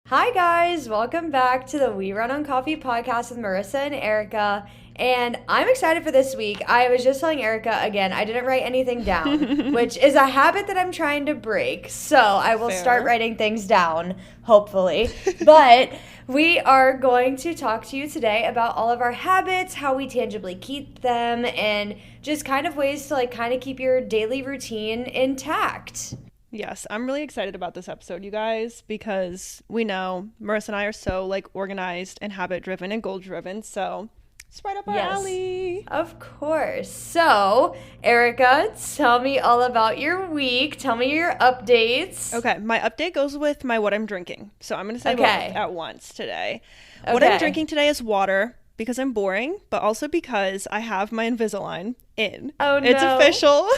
Hi guys, welcome back to the We Run on Coffee podcast with Marissa and Arika. And I'm excited for this week. I was just telling Arika again, I didn't write anything down, which is a habit that I'm trying to break. So I will start writing things down, hopefully. But we are going to talk to you today about all of our habits, how we tangibly keep them, and just kind of ways to kind of keep your daily routine intact. Yes, I'm really excited about this episode, you guys, because we know Marissa and I are so organized and habit driven and goal driven. So it's right up our alley. Of course. So, Arika, tell me all about your week. Tell me your updates. Okay, my update goes with my what I'm drinking. So I'm going to say both at once today. What I'm drinking today is water because I'm boring, but also because I have my Invisalign in. Oh no. It's official.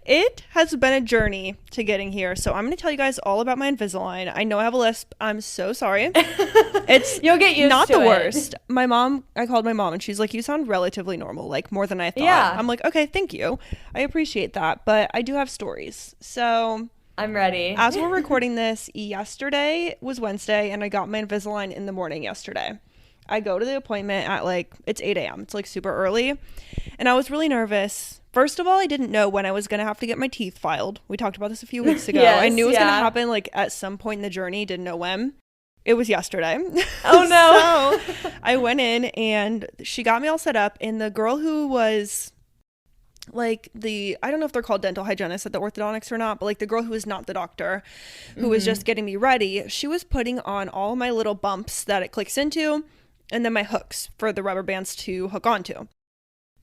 It has been a journey to getting here, so I'm going to tell you guys all about my Invisalign. I know I have a lisp. I'm so sorry. It's You'll get used not to the it. worst. I called my mom, and she's like, you sound relatively normal, like more than I thought. Yeah. I'm like, okay, thank you. I appreciate that, but I do have stories. So I'm ready. as we're recording this, yesterday was Wednesday, and I got my Invisalign in the morning yesterday. I go to the appointment at it's 8 a.m. It's super early, and I was really nervous. First of all, I didn't know when I was going to have to get my teeth filed. We talked about this a few weeks ago. Yes, I knew it was going to happen at some point in the journey. Didn't know when. It was yesterday. Oh, no. So I went in and she got me all set up. And the girl who was I don't know if they're called dental hygienists at the orthodontics or not, but the girl who was not the doctor, who was just getting me ready, she was putting on all my little bumps that it clicks into and then my hooks for the rubber bands to hook onto.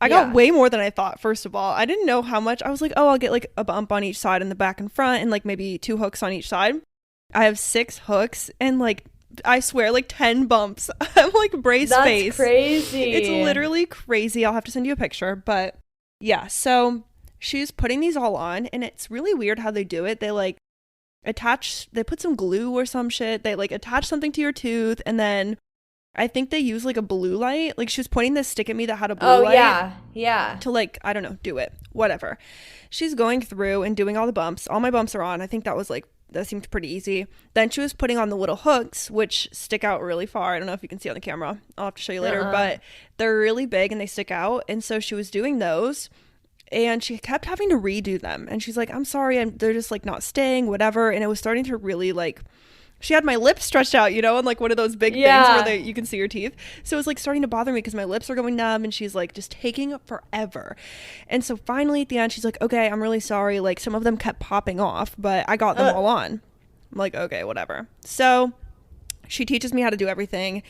I got way more than I thought, first of all. I didn't know how much. I was like, oh, I'll get a bump on each side in the back and front and maybe 2 hooks on each side. I have 6 hooks and I swear 10 bumps. I'm brace face. That's crazy. It's literally crazy. I'll have to send you a picture. But yeah, so she's putting these all on and it's really weird how they do it. They they put some glue or some shit. They attach something to your tooth and then I think they use a blue light. She was pointing this stick at me that had a blue light. Oh, yeah. To I don't know, do it. Whatever. She's going through and doing all the bumps. All my bumps are on. I think that was that seemed pretty easy. Then she was putting on the little hooks, which stick out really far. I don't know if you can see on the camera. I'll have to show you later. But they're really big and they stick out. And so she was doing those. And she kept having to redo them. And she's like, I'm sorry. They're just not staying, whatever. And it was starting to really she had my lips stretched out, and one of those big things where you can see your teeth. So it was starting to bother me because my lips are going numb and she's just taking forever. And so finally at the end, she's like, okay, I'm really sorry. Some of them kept popping off, but I got them all on. I'm like, okay, whatever. So she teaches me how to do everything.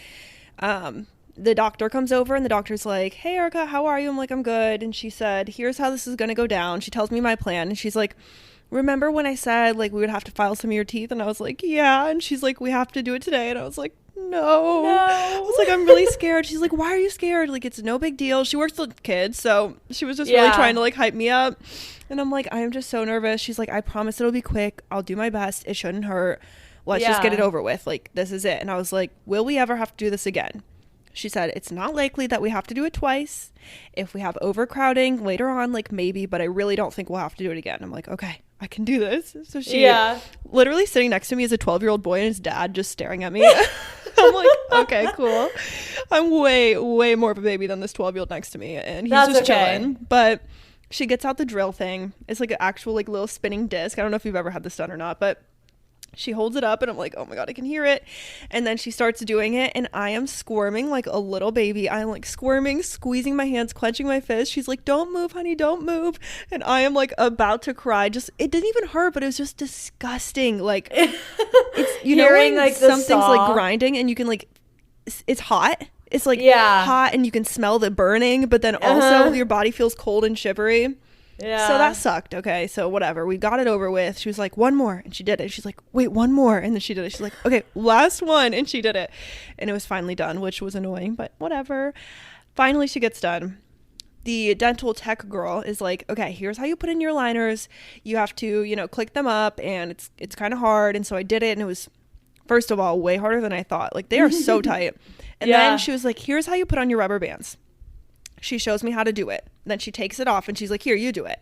The doctor comes over and the doctor's like, hey, Arika, how are you? I'm like, I'm good. And she said, here's how this is going to go down. She tells me my plan and she's like, remember when I said we would have to file some of your teeth? And I was like, yeah. And she's like, we have to do it today. And I was like, no. I was like, I'm really scared. She's like, why are you scared? It's no big deal. She works with kids, so she was just really trying to hype me up. And I'm like, I am just so nervous. She's like, I promise it'll be quick. I'll do my best. It shouldn't hurt. Let's just get it over with. This is it. And I was like, will we ever have to do this again? She said, it's not likely that we have to do it twice. If we have overcrowding later on, maybe, but I really don't think we'll have to do it again. I'm like, okay, I can do this. So she literally sitting next to me is a 12-year-old boy and his dad just staring at me. I'm like, okay, cool. I'm way, way more of a baby than this 12-year-old next to me. And he's just chilling. But she gets out the drill thing. It's an actual little spinning disc. I don't know if you've ever had this done or not, but she holds it up and I'm like, oh my God, I can hear it. And then she starts doing it and I am squirming like a little baby. I'm squirming, squeezing my hands, clenching my fist. She's like, don't move, honey, don't move. And I am about to cry. It didn't even hurt, but it was just disgusting. It's, you hearing know, when something's grinding and you can it's hot. It's hot and you can smell the burning, but then also your body feels cold and shivery. Yeah. So that sucked. Okay, so whatever. We got it over with. She was like, one more. And she did it. She's like, wait, one more. And then she did it. She's like, okay, last one. And she did it. And it was finally done, which was annoying, but whatever. Finally, she gets done. The dental tech girl is like, okay, here's how you put in your aligners. You have to, click them up. And it's kind of hard. And so I did it. And it was, first of all, way harder than I thought. They are so tight. And then she was like, here's how you put on your rubber bands. She shows me how to do it. Then she takes it off and she's like, here, you do it.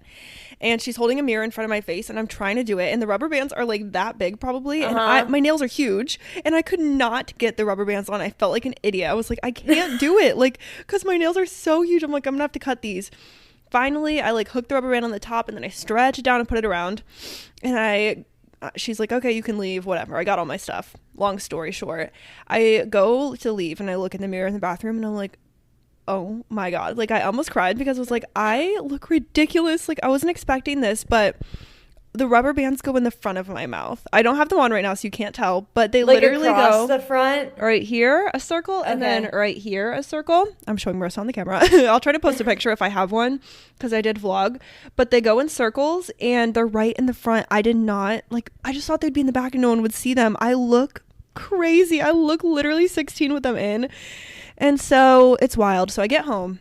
And she's holding a mirror in front of my face and I'm trying to do it. And the rubber bands are like that big probably. And my nails are huge. And I could not get the rubber bands on. I felt like an idiot. I was like, I can't do it. Like, because my nails are so huge. I'm like, I'm going to have to cut these. Finally, I like hooked the rubber band on the top and then I stretch it down and put it around. And she's like, okay, you can leave, whatever. I got all my stuff. Long story short, I go to leave and I look in the mirror in the bathroom and I'm like, oh my God. Like, I almost cried because I was like, I look ridiculous. Like, I wasn't expecting this, but the rubber bands go in the front of my mouth. I don't have them on right now, so you can't tell, but they like literally go the front, right here, a circle, and then right here, a circle. I'm showing Marissa on the camera. I'll try to post a picture if I have one, because I did vlog, but they go in circles and they're right in the front. I did not, like, I just thought they'd be in the back and no one would see them. I look crazy. I look literally 16 with them in. And so it's wild. So I get home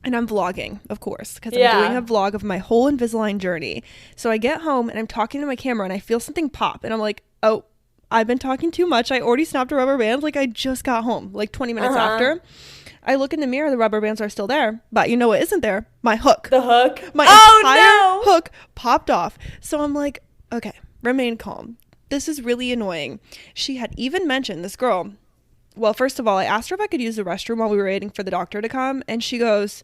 and I'm vlogging, of course, because I'm doing a vlog of my whole Invisalign journey. So I get home and I'm talking to my camera and I feel something pop and I'm like, oh, I've been talking too much. I already snapped a rubber band. Like, I just got home like 20 minutes after. I look in the mirror, the rubber bands are still there, but you know what isn't there? My hook. The hook? My entire hook popped off. So I'm like, okay, remain calm. This is really annoying. She had even mentioned, this girl, well, first of all, I asked her if I could use the restroom while we were waiting for the doctor to come. And she goes,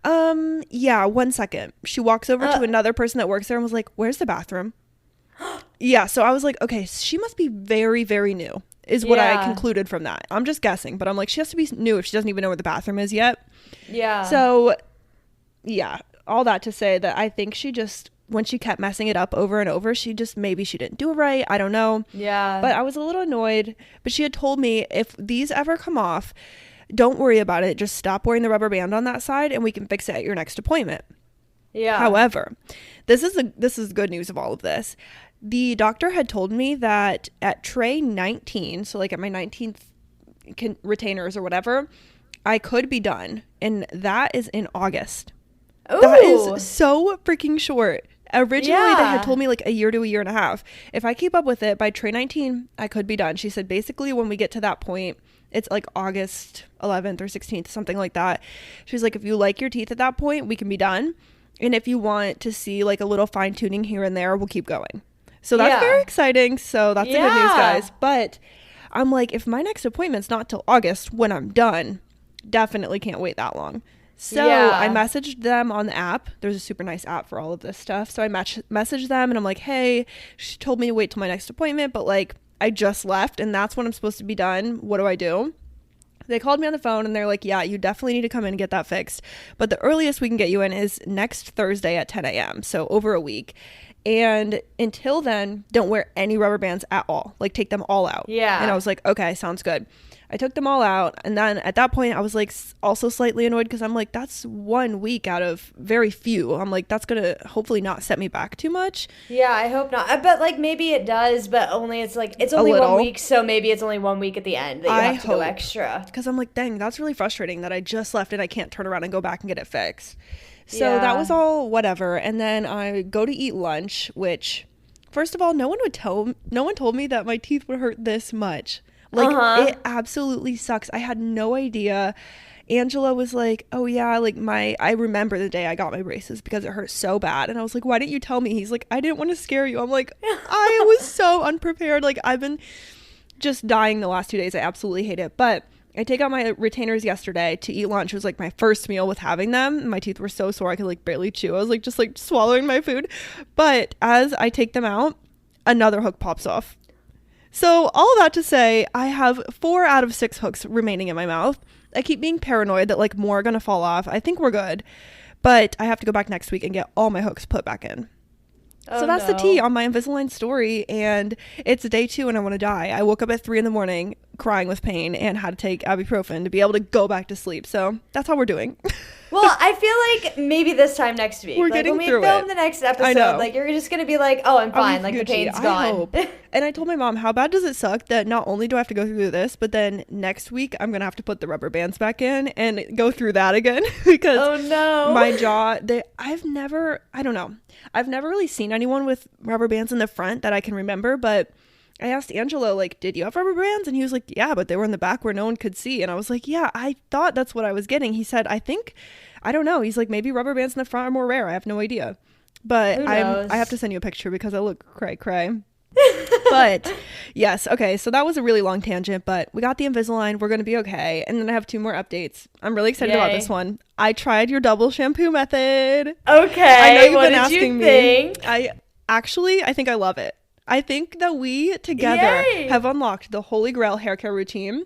yeah, 1 second. She walks over to another person that works there and was like, where's the bathroom? Yeah. So I was like, okay, she must be very, very new is what I concluded from that. I'm just guessing, but I'm like, she has to be new if she doesn't even know where the bathroom is yet. Yeah. So yeah, all that to say that I think she just, when she kept messing it up over and over, maybe she didn't do it right. I don't know. Yeah. But I was a little annoyed. But she had told me, if these ever come off, don't worry about it. Just stop wearing the rubber band on that side and we can fix it at your next appointment. Yeah. However, this is good news of all of this. The doctor had told me that at tray 19, so like at my 19th retainers or whatever, I could be done. And that is in August. Ooh. That is so freaking short. Originally, they had told me like a year to a year and a half. If I keep up with it, by tray 19, I could be done. She said basically when we get to that point, it's like August 11th or 16th, something like that. She's like, if you like your teeth at that point, we can be done. And if you want to see like a little fine tuning here and there, we'll keep going. So that's very exciting. So that's the good news, guys. But I'm like, if my next appointment's not till August when I'm done, definitely can't wait that long. So I messaged them on the app. There's a super nice app for all of this stuff. So I messaged them and I'm like, hey, she told me to wait till my next appointment, but like I just left and that's when I'm supposed to be done. What do I do? They called me on the phone and they're like, yeah, you definitely need to come in and get that fixed. But the earliest we can get you in is next Thursday at 10 a.m. So over a week. And until then, don't wear any rubber bands at all. Like take them all out. Yeah. And I was like, okay, sounds good. I took them all out. And then at that point, I was like also slightly annoyed because I'm like, that's 1 week out of very few. I'm like, that's going to hopefully not set me back too much. Yeah, I hope not. But like maybe it does, but only it's only 1 week. So maybe it's only 1 week at the end that you have to go extra. Because I'm like, dang, that's really frustrating that I just left and I can't turn around and go back and get it fixed. So that was all whatever. And then I go to eat lunch, which first of all, no one told me that my teeth would hurt this much. Like it absolutely sucks. I had no idea. Angela was like, oh yeah, like I remember the day I got my braces because it hurt so bad. And I was like, why didn't you tell me? He's like, I didn't want to scare you. I'm like, I was so unprepared. Like I've been just dying the last 2 days. I absolutely hate it. But I take out my retainers yesterday to eat lunch. It was like my first meal with having them. My teeth were so sore I could like barely chew. I was like just like swallowing my food. But as I take them out, another hook pops off. So all that to say, I have 4 out of 6 hooks remaining in my mouth. I keep being paranoid that like more are going to fall off. I think we're good, but I have to go back next week and get all my hooks put back in. So that's the tea on my Invisalign story, and it's day 2 and I want to die. I woke up at 3 a.m. crying with pain and had to take ibuprofen to be able to go back to sleep. So that's how we're doing. Well, I feel like maybe this time next week, we're like getting when we through film it. the next episode, like you're just gonna be like, oh, I'm fine, like the pain's gone. Hope. And I told my mom, how bad does it suck that not only do I have to go through this, but then next week I'm gonna have to put the rubber bands back in and go through that again because my jaw. I've never really seen anyone with rubber bands in the front that I can remember, but I asked Angelo, like, did you have rubber bands? And he was like, yeah, but they were in the back where no one could see. And I was like, yeah, I thought that's what I was getting. He said, I don't know. He's like, maybe rubber bands in the front are more rare. I have no idea. But I have to send you a picture because I look cray. But yes, okay, so that was a really long tangent, but we got the Invisalign. We're going to be okay. And then I have 2 more updates. I'm really excited about this one. I tried your double shampoo method. Okay, I know you've what been did asking you think? me. I think I love it. I think that we together have unlocked the holy grail hair care routine.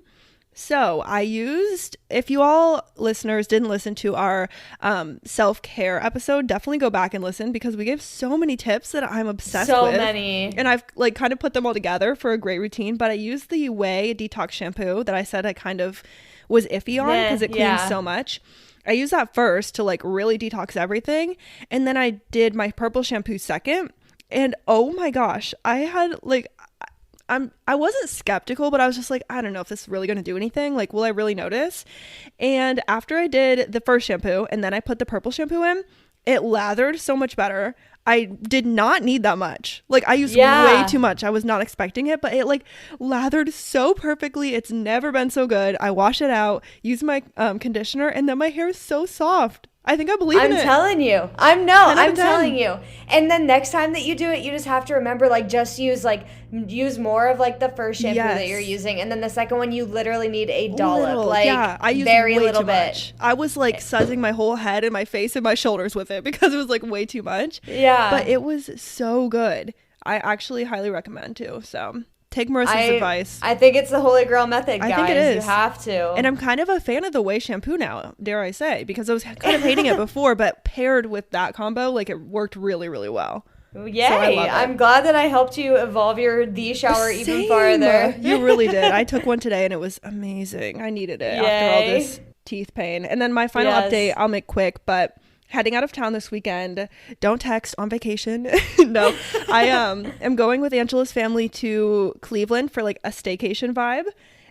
So I used, if you all listeners didn't listen to our self-care episode, definitely go back and listen because we gave so many tips that I'm obsessed with. So many. And I've like kind of put them all together for a great routine. But I used the Way detox shampoo that I said I kind of was iffy on because it cleans so much. I used that first to like really detox everything. And then I did my purple shampoo second. And oh my gosh, I had like... I wasn't skeptical, but I was just like, I don't know if this is really going to do anything. Like, will I really notice? And after I did the first shampoo and then I put the purple shampoo in, it lathered so much better. I did not need that much. Like, I used way too much. I was not expecting it, but it like lathered so perfectly. It's never been so good. I wash it out, use my conditioner, and then my hair is so soft. I think I believe in it. I'm telling you. I'm telling you. And then next time that you do it, you just have to remember, like, just use more of, like, the first shampoo that you're using. And then the second one, you literally need a dollop. I used very way little too bit. much. I was, like, suzzing my whole head and my face and my shoulders with it because it was, like, way too much. Yeah. But it was so good. I actually highly recommend, too. So... take Marissa's advice. I think it's the holy grail method, guys. I think it is. You have to. And I'm kind of a fan of the Way shampoo now, dare I say, because I was kind of hating it before, but paired with that combo, like it worked really, really well. Yay. So I'm glad that I helped you evolve your The shower even farther. You really did. I took one today and it was amazing. I needed it after all this teeth pain. And then my final update, I'll make quick, but... heading out of town this weekend. Don't text on vacation. No, I am going with Angela's family to Cleveland for like a staycation vibe.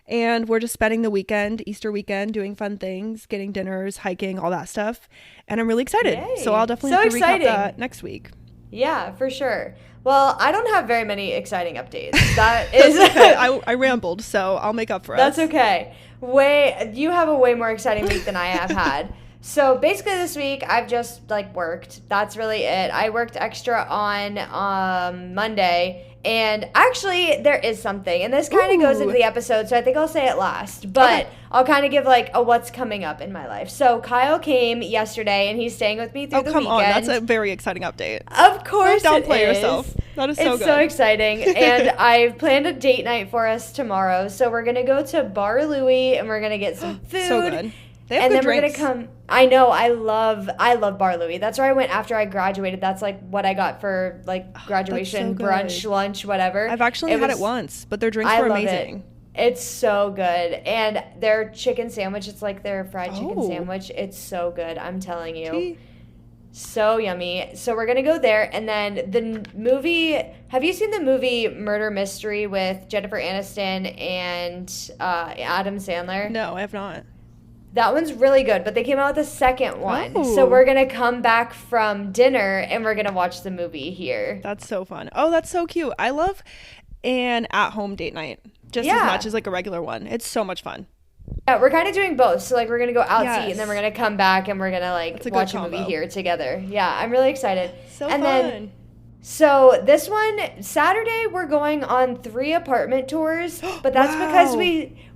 And we're just spending the weekend, Easter weekend, doing fun things, getting dinners, hiking, all that stuff. And I'm really excited. Yay. So I'll definitely have to recap that next week. Yeah, for sure. Well, I don't have very many exciting updates. That is okay. I rambled, so I'll make up for That's us. Okay. You have a way more exciting week than I have had. So basically this week I've just like worked. That's really it. I worked extra on Monday, and actually there is something, and this kind of goes into the episode, so I think I'll say it last, but I'll kind of give like a what's coming up in my life. So Kyle came yesterday and he's staying with me through the weekend. Oh, come on. That's a very exciting update. Of course Don't downplay yourself. That is so good. It's so exciting. And I've planned a date night for us tomorrow. So we're going to go to Bar Louie and we're going to get some food. So good. They have and good then drinks. we're gonna come. I know. I love Bar Louie. That's where I went after I graduated. That's like what I got for like graduation so brunch, lunch, whatever. I've actually had it once, but their drinks were amazing. It's so good. And their chicken sandwich, it's like their fried chicken sandwich. It's so good. I'm telling you. So yummy. So we're going to go there. And then the movie, have you seen the movie Murder Mystery with Jennifer Aniston and Adam Sandler? No, I have not. That one's really good, but they came out with a second one. So we're going to come back from dinner and we're going to watch the movie here. That's so fun. Oh, that's so cute. I love an at-home date night just as much as like a regular one. It's so much fun. Yeah, we're kind of doing both. So like we're going to go out to eat and then we're going to come back and we're going to like watch a movie here together. Yeah, I'm really excited. So fun. So this one, Saturday, we're going on 3 apartment tours, but that's because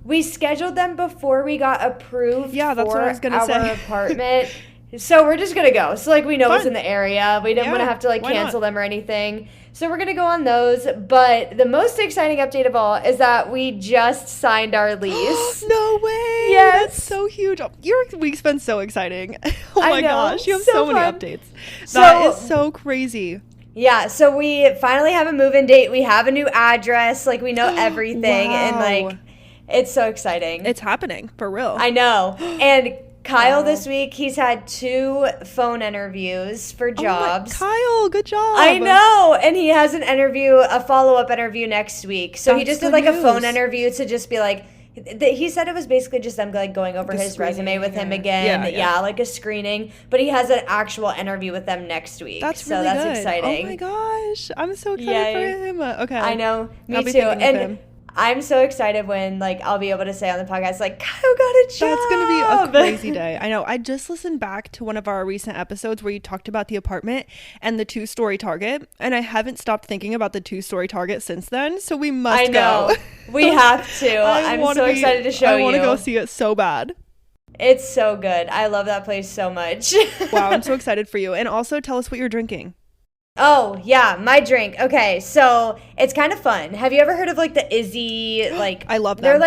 we scheduled them before we got approved that's what I was gonna our say. apartment. So we're just going to go. So like we know what's in the area. We didn't want to have to like cancel them or anything. So we're going to go on those. But the most exciting update of all is that we just signed our lease. No way. Yes. That's so huge. Your week's been so exciting. Oh my gosh. You have so many updates. So, that is so crazy. Yeah, so we finally have a move-in date. We have a new address. Like, we know everything. And, like, it's so exciting. It's happening, for real. I know. And Kyle this week, he's had 2 phone interviews for jobs. Kyle, good job. I know. And he has a follow-up interview next week. So he just did, like, a phone interview to just be like, He said it was basically just them like going over Like a his resume with him screening, again. yeah. Like a screening. But he has an actual interview with them next week. That's so really that's good. exciting. Oh my gosh, I'm so excited Yeah, for him. Okay, I know. Me I'll be too. thinking of And him. I'm so excited when like I'll be able to say on the podcast like Kyle got a job. That's gonna be a crazy day. I know. I just listened back to one of our recent episodes where you talked about the apartment and the 2-story Target, and I haven't stopped thinking about the 2-story Target since then. So we must I know. go. We have to. I'm so excited to show you. I want to go see it so bad. It's so good. I love that place so much. Wow, I'm so excited for you. And also tell us what you're drinking. Oh, yeah, my drink. Okay, so it's kind of fun. Have you ever heard of like the Izzy like I love them.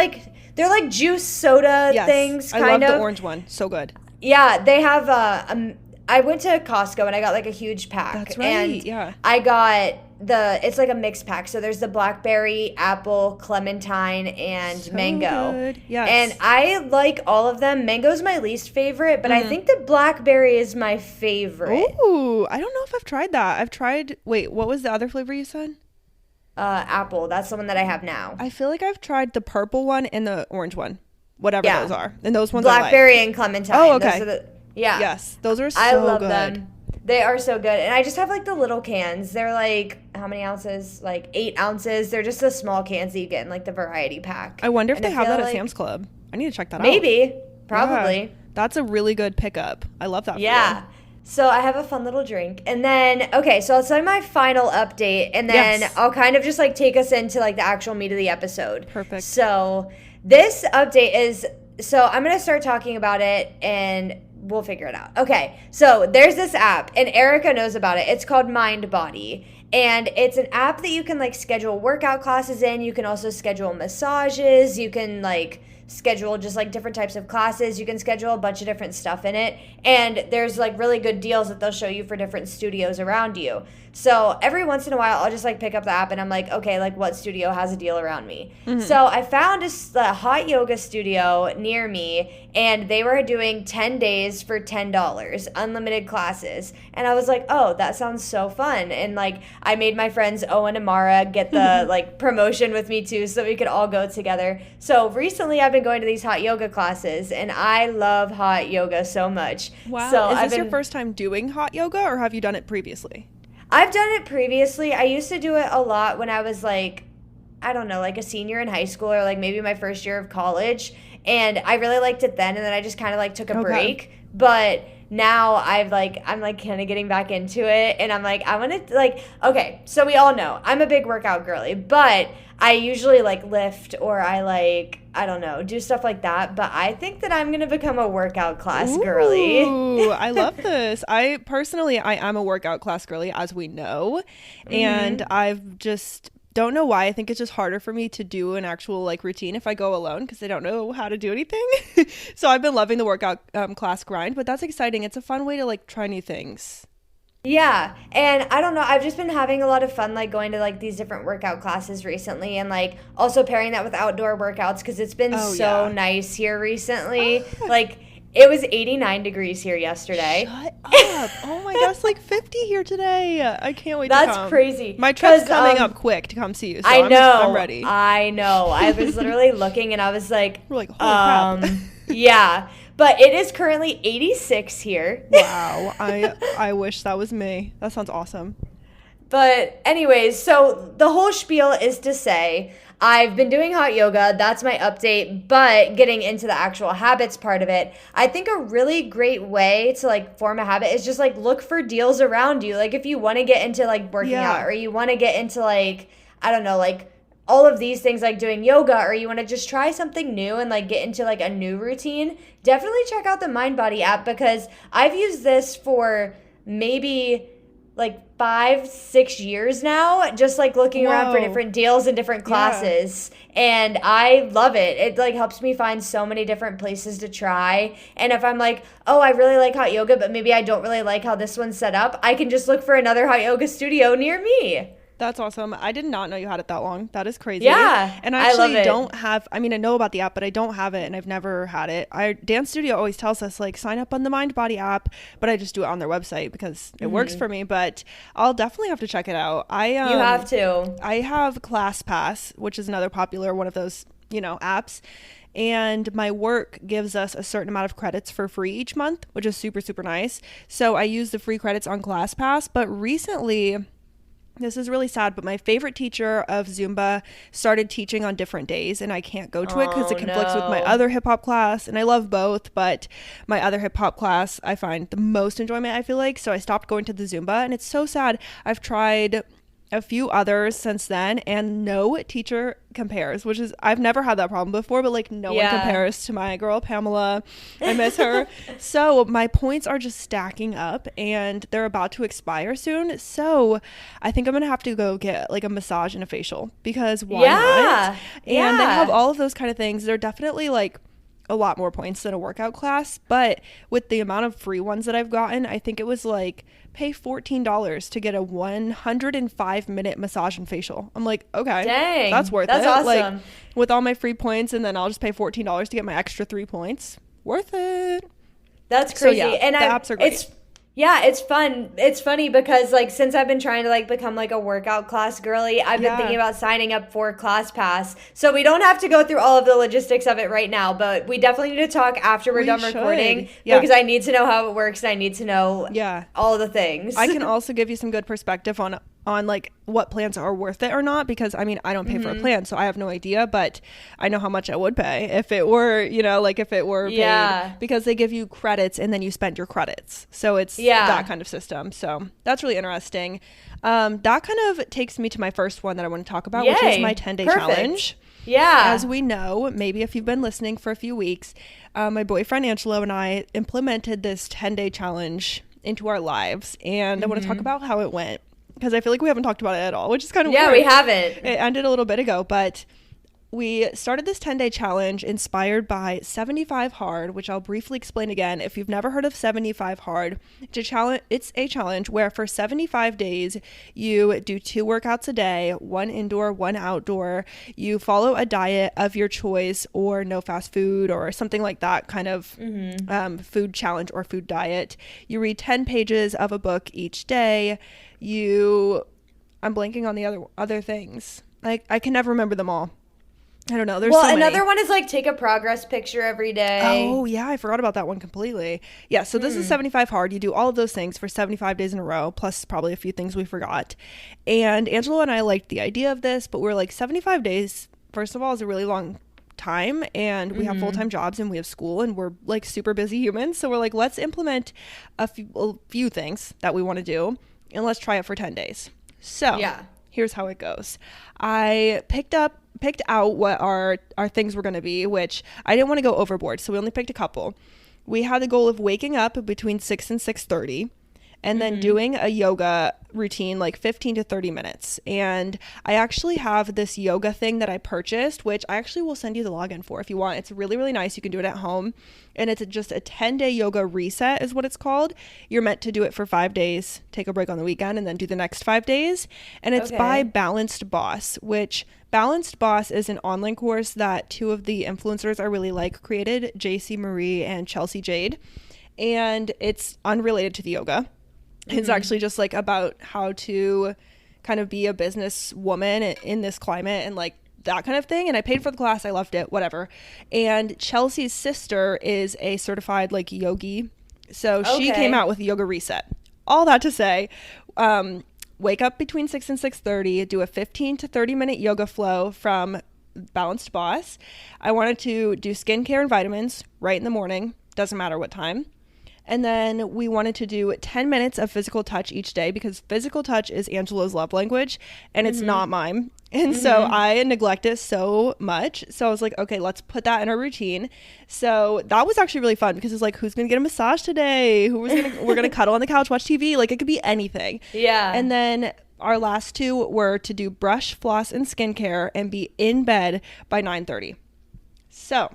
They're like juice soda Yes, things kind I love of. the orange one. So good. Yeah, they have I went to Costco and I got like a huge pack. That's right. And Yeah. I got it's like a mixed pack. So there's the blackberry, apple, clementine, and So mango. good. Yes. And I like all of them. Mango's my least favorite, but I think the blackberry is my favorite. Ooh, I don't know if I've tried that. Wait, what was the other flavor you said? Apple. That's the one that I have now. I feel like I've tried the purple one and the orange one. Whatever Yeah. those are. And those ones Blackberry and clementine. Oh, okay. Those are yeah. Yes, those are so I love good. them. They are so good. And I just have like the little cans. They're like, how many ounces? Like 8 ounces. They're just the small cans that you get in like the variety pack. I wonder if And they have feel that at like- Sam's Club. I need to check that out. Maybe. Probably. Yeah. That's a really good pickup. I love that. Yeah. For you. So I have a fun little drink. And then, okay, so I'll tell you my final update. And then Yes. I'll kind of just like take us into like the actual meat of the episode. Perfect. So this update is, so I'm going to start talking about it and we'll figure it out. Okay, so there's this app and Erica knows about it. It's called MindBody. And it's an app that you can like schedule workout classes in. You can also schedule massages. You can like schedule just like different types of classes. You can schedule a bunch of different stuff in it. And there's like really good deals that they'll show you for different studios around you. So every once in a while, I'll just like pick up the app and I'm like, okay, like what studio has a deal around me? So I found a hot yoga studio near me and they were doing 10 days for $10, unlimited classes. And I was like, oh, that sounds so fun. And like I made my friends Owen and Mara get the like promotion with me too so we could all go together. So recently I've been going to these hot yoga classes and I love hot yoga so much. Wow. So Is this your first time doing hot yoga or have you done it previously? I've done it previously. I used to do it a lot when I was like, I don't know, like a senior in high school or like maybe my first year of college. And I really liked it then. And then I just kind of like took a break. But now I'm like kind of getting back into it. And I'm like, I want to like, okay, so we all know I'm a big workout girly, but I usually like lift or I like, I don't know, do stuff like that. But I think that I'm going to become a workout class girly. Ooh, I love this. I am a workout class girly, as we know. And I've just don't know why. I think it's just harder for me to do an actual like routine if I go alone because I don't know how to do anything. So I've been loving the workout class grind, but that's exciting. It's a fun way to like try new things. Yeah, and I don't know, I've just been having a lot of fun like going to like these different workout classes recently and like also pairing that with outdoor workouts because it's been nice here recently. Like it was 89 degrees here yesterday. Shut up. Oh my gosh, like 50 here today. I can't wait to come. That's crazy. My trip's coming up quick to come see you, so I know. I'm ready. I know. I was literally looking and I was like, We're like, holy crap. Yeah. But it is currently 86 here. Wow. I wish that was me. That sounds awesome. But anyways, so the whole spiel is to say I've been doing hot yoga. That's my update. But getting into the actual habits part of it, I think a really great way to like form a habit is just like look for deals around you. Like if you want to get into like working out or you want to get into like, I don't know, like all of these things like doing yoga or you want to just try something new and like get into like a new routine, definitely check out the MindBody app because I've used this for maybe like 5-6 years now, just like looking around for different deals and different classes. And I love it. It like helps me find so many different places to try. And if I'm like, oh, I really like hot yoga, but maybe I don't really like how this one's set up, I can just look for another hot yoga studio near me. That's awesome. I did not know you had it that long. That is crazy. Yeah. And I actually don't have, I mean, I know about the app, but I don't have it and I've never had it. Dance Studio always tells us like sign up on the MindBody app, but I just do it on their website because it works for me, but I'll definitely have to check it out. You have to. I have ClassPass, which is another popular one of those apps. And my work gives us a certain amount of credits for free each month, which is super, super nice. So I use the free credits on ClassPass. But recently, this is really sad, but my favorite teacher of Zumba started teaching on different days, and I can't go to it because it conflicts with my other hip hop class. And I love both, but my other hip hop class, I find the most enjoyment, I feel like. So I stopped going to the Zumba, and it's so sad. I've tried a few others since then, and no teacher compares, which is, I've never had that problem before, but like no one compares to my girl Pamela. I miss her. So my points are just stacking up, and they're about to expire soon. So I think I'm gonna have to go get like a massage and a facial, because why not? And they have all of those kind of things. They're definitely like a lot more points than a workout class, but with the amount of free ones that I've gotten, I think it was like pay $14 to get a 105-minute massage and facial. I'm like, okay, dang, that's worth it. Awesome. Like with all my free points, and then I'll just pay $14 to get my extra 3 points. Worth it. That's crazy. So, and the apps are great. It's fun. It's funny because like since I've been trying to like become like a workout class girly, I've been thinking about signing up for ClassPass. So we don't have to go through all of the logistics of it right now, but we definitely need to talk after we're done recording because I need to know how it works and I need to know all of the things. I can also give you some good perspective on like what plans are worth it or not, because I mean, I don't pay for a plan, so I have no idea, but I know how much I would pay if it were, like if it were paid, because they give you credits and then you spend your credits. So it's that kind of system. So that's really interesting. That kind of takes me to my first one that I want to talk about, which is my 10-day challenge. Yeah. As we know, maybe if you've been listening for a few weeks, my boyfriend Angelo and I implemented this 10-day challenge into our lives, and I want to talk about how it went, because I feel like we haven't talked about it at all, which is kind of weird. Yeah, we haven't. It ended a little bit ago, but we started this 10-day challenge inspired by 75 Hard, which I'll briefly explain again. If you've never heard of 75 Hard, it's a challenge where for 75 days, you do 2 workouts a day, 1 indoor, 1 outdoor. You follow a diet of your choice, or no fast food, or something like that kind of food challenge or food diet. You read 10 pages of a book each day. I'm blanking on the other things. I can never remember them all. I don't know. There's so many. Another one is like take a progress picture every day. Oh, yeah. I forgot about that one completely. Yeah. So this is 75 Hard. You do all of those things for 75 days in a row, plus probably a few things we forgot. And Angelo and I liked the idea of this, but we're like, 75 days, first of all, is a really long time, and we have full-time jobs, and we have school, and we're like super busy humans. So we're like, let's implement a few things that we want to do, and let's try it for 10 days. So here's how it goes. I picked out what our things were going to be, which I didn't want to go overboard, so we only picked a couple. We had the goal of waking up between 6 and 6:30, and then doing a yoga routine, like 15 to 30 minutes. And I actually have this yoga thing that I purchased, which I actually will send you the login for if you want. It's really, really nice. You can do it at home. And it's just a 10-day yoga reset is what it's called. You're meant to do it for 5 days, take a break on the weekend, and then do the next 5 days. And it's by Balanced Boss, which Balanced Boss is an online course that 2 of the influencers I really like created, JC Marie and Chelsea Jade. And it's unrelated to the yoga. It's actually just like about how to kind of be a business woman in this climate and like that kind of thing. And I paid for the class. I loved it, whatever. And Chelsea's sister is a certified like yogi. So she came out with Yoga Reset. All that to say, wake up between 6 and 6:30, do a 15 to 30 minute yoga flow from Balanced Boss. I wanted to do skincare and vitamins right in the morning. Doesn't matter what time. And then we wanted to do 10 minutes of physical touch each day, because physical touch is Angelo's love language and it's not mine. And so I neglect it so much. So I was like, okay, let's put that in our routine. So that was actually really fun, because it's like, who's going to get a massage today? We're going to cuddle on the couch, watch TV. Like it could be anything. Yeah. And then our last 2 were to do brush, floss, and skincare and be in bed by 9:30. So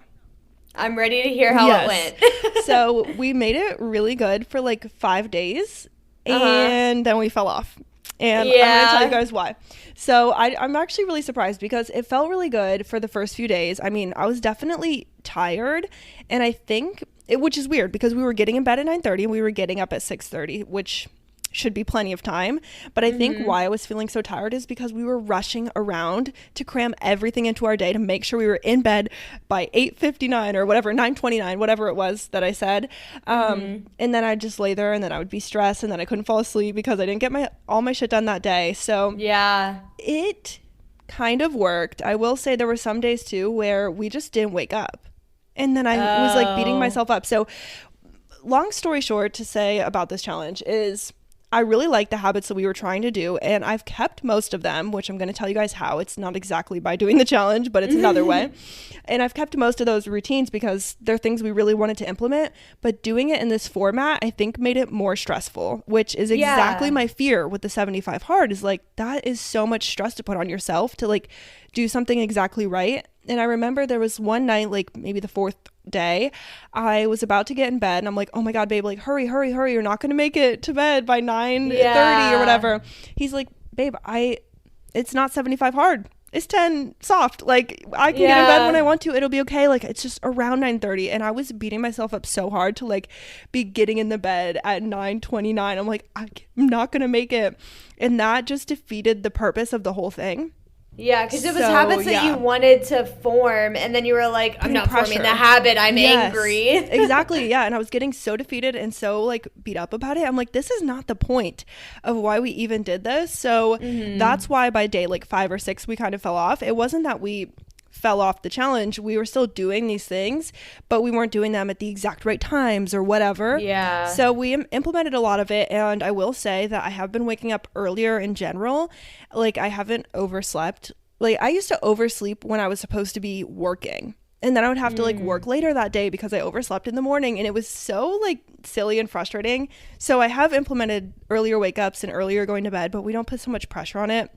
I'm ready to hear how it went. So we made it really good for like 5 days, and then we fell off. And I'm going to tell you guys why. So I'm actually really surprised, because it felt really good for the first few days. I mean, I was definitely tired, and I think, which is weird, because we were getting in bed at 9:30 and we were getting up at 6:30, which should be plenty of time. But I think why I was feeling so tired is because we were rushing around to cram everything into our day to make sure we were in bed by 8:59 or whatever, 9:29, whatever it was that I said. And then I'd just lay there, and then I would be stressed, and then I couldn't fall asleep because I didn't get all my shit done that day. So yeah, it kind of worked. I will say there were some days too where we just didn't wake up, and then I was like beating myself up. So long story short, to say about this challenge is I really like the habits that we were trying to do, and I've kept most of them, which I'm going to tell you guys how. It's not exactly by doing the challenge, but it's another way. And I've kept most of those routines because they're things we really wanted to implement, but doing it in this format, I think made it more stressful, which is exactly my fear with the 75 hard is like, that is so much stress to put on yourself to like do something exactly right. And I remember there was one night, like maybe the fourth day, I was about to get in bed and I'm like, oh my God, babe, like hurry, you're not going to make it to bed by 9:30 or whatever. He's like, babe, it's not 75 hard. It's 10 soft. Like I can get in bed when I want to. It'll be okay. Like it's just around 9:30. And I was beating myself up so hard to like be getting in the bed at 9:29. I'm like, I'm not going to make it. And that just defeated the purpose of the whole thing. Yeah, because it was habits that you wanted to form, and then you were like, I'm not forming the habit, I'm angry. Exactly, yeah, and I was getting so defeated and so, like, beat up about it. I'm like, this is not the point of why we even did this. So that's why by day, like, 5 or 6, we kind of fell off. It wasn't that we fell off the challenge. We were still doing these things, but we weren't doing them at the exact right times or whatever. Yeah. So we implemented a lot of it, and I will say that I have been waking up earlier in general. Like, I haven't overslept. Like, I used to oversleep when I was supposed to be working, and then I would have to like work later that day because I overslept in the morning, and it was so like silly and frustrating. So I have implemented earlier wake ups and earlier going to bed, but we don't put so much pressure on it.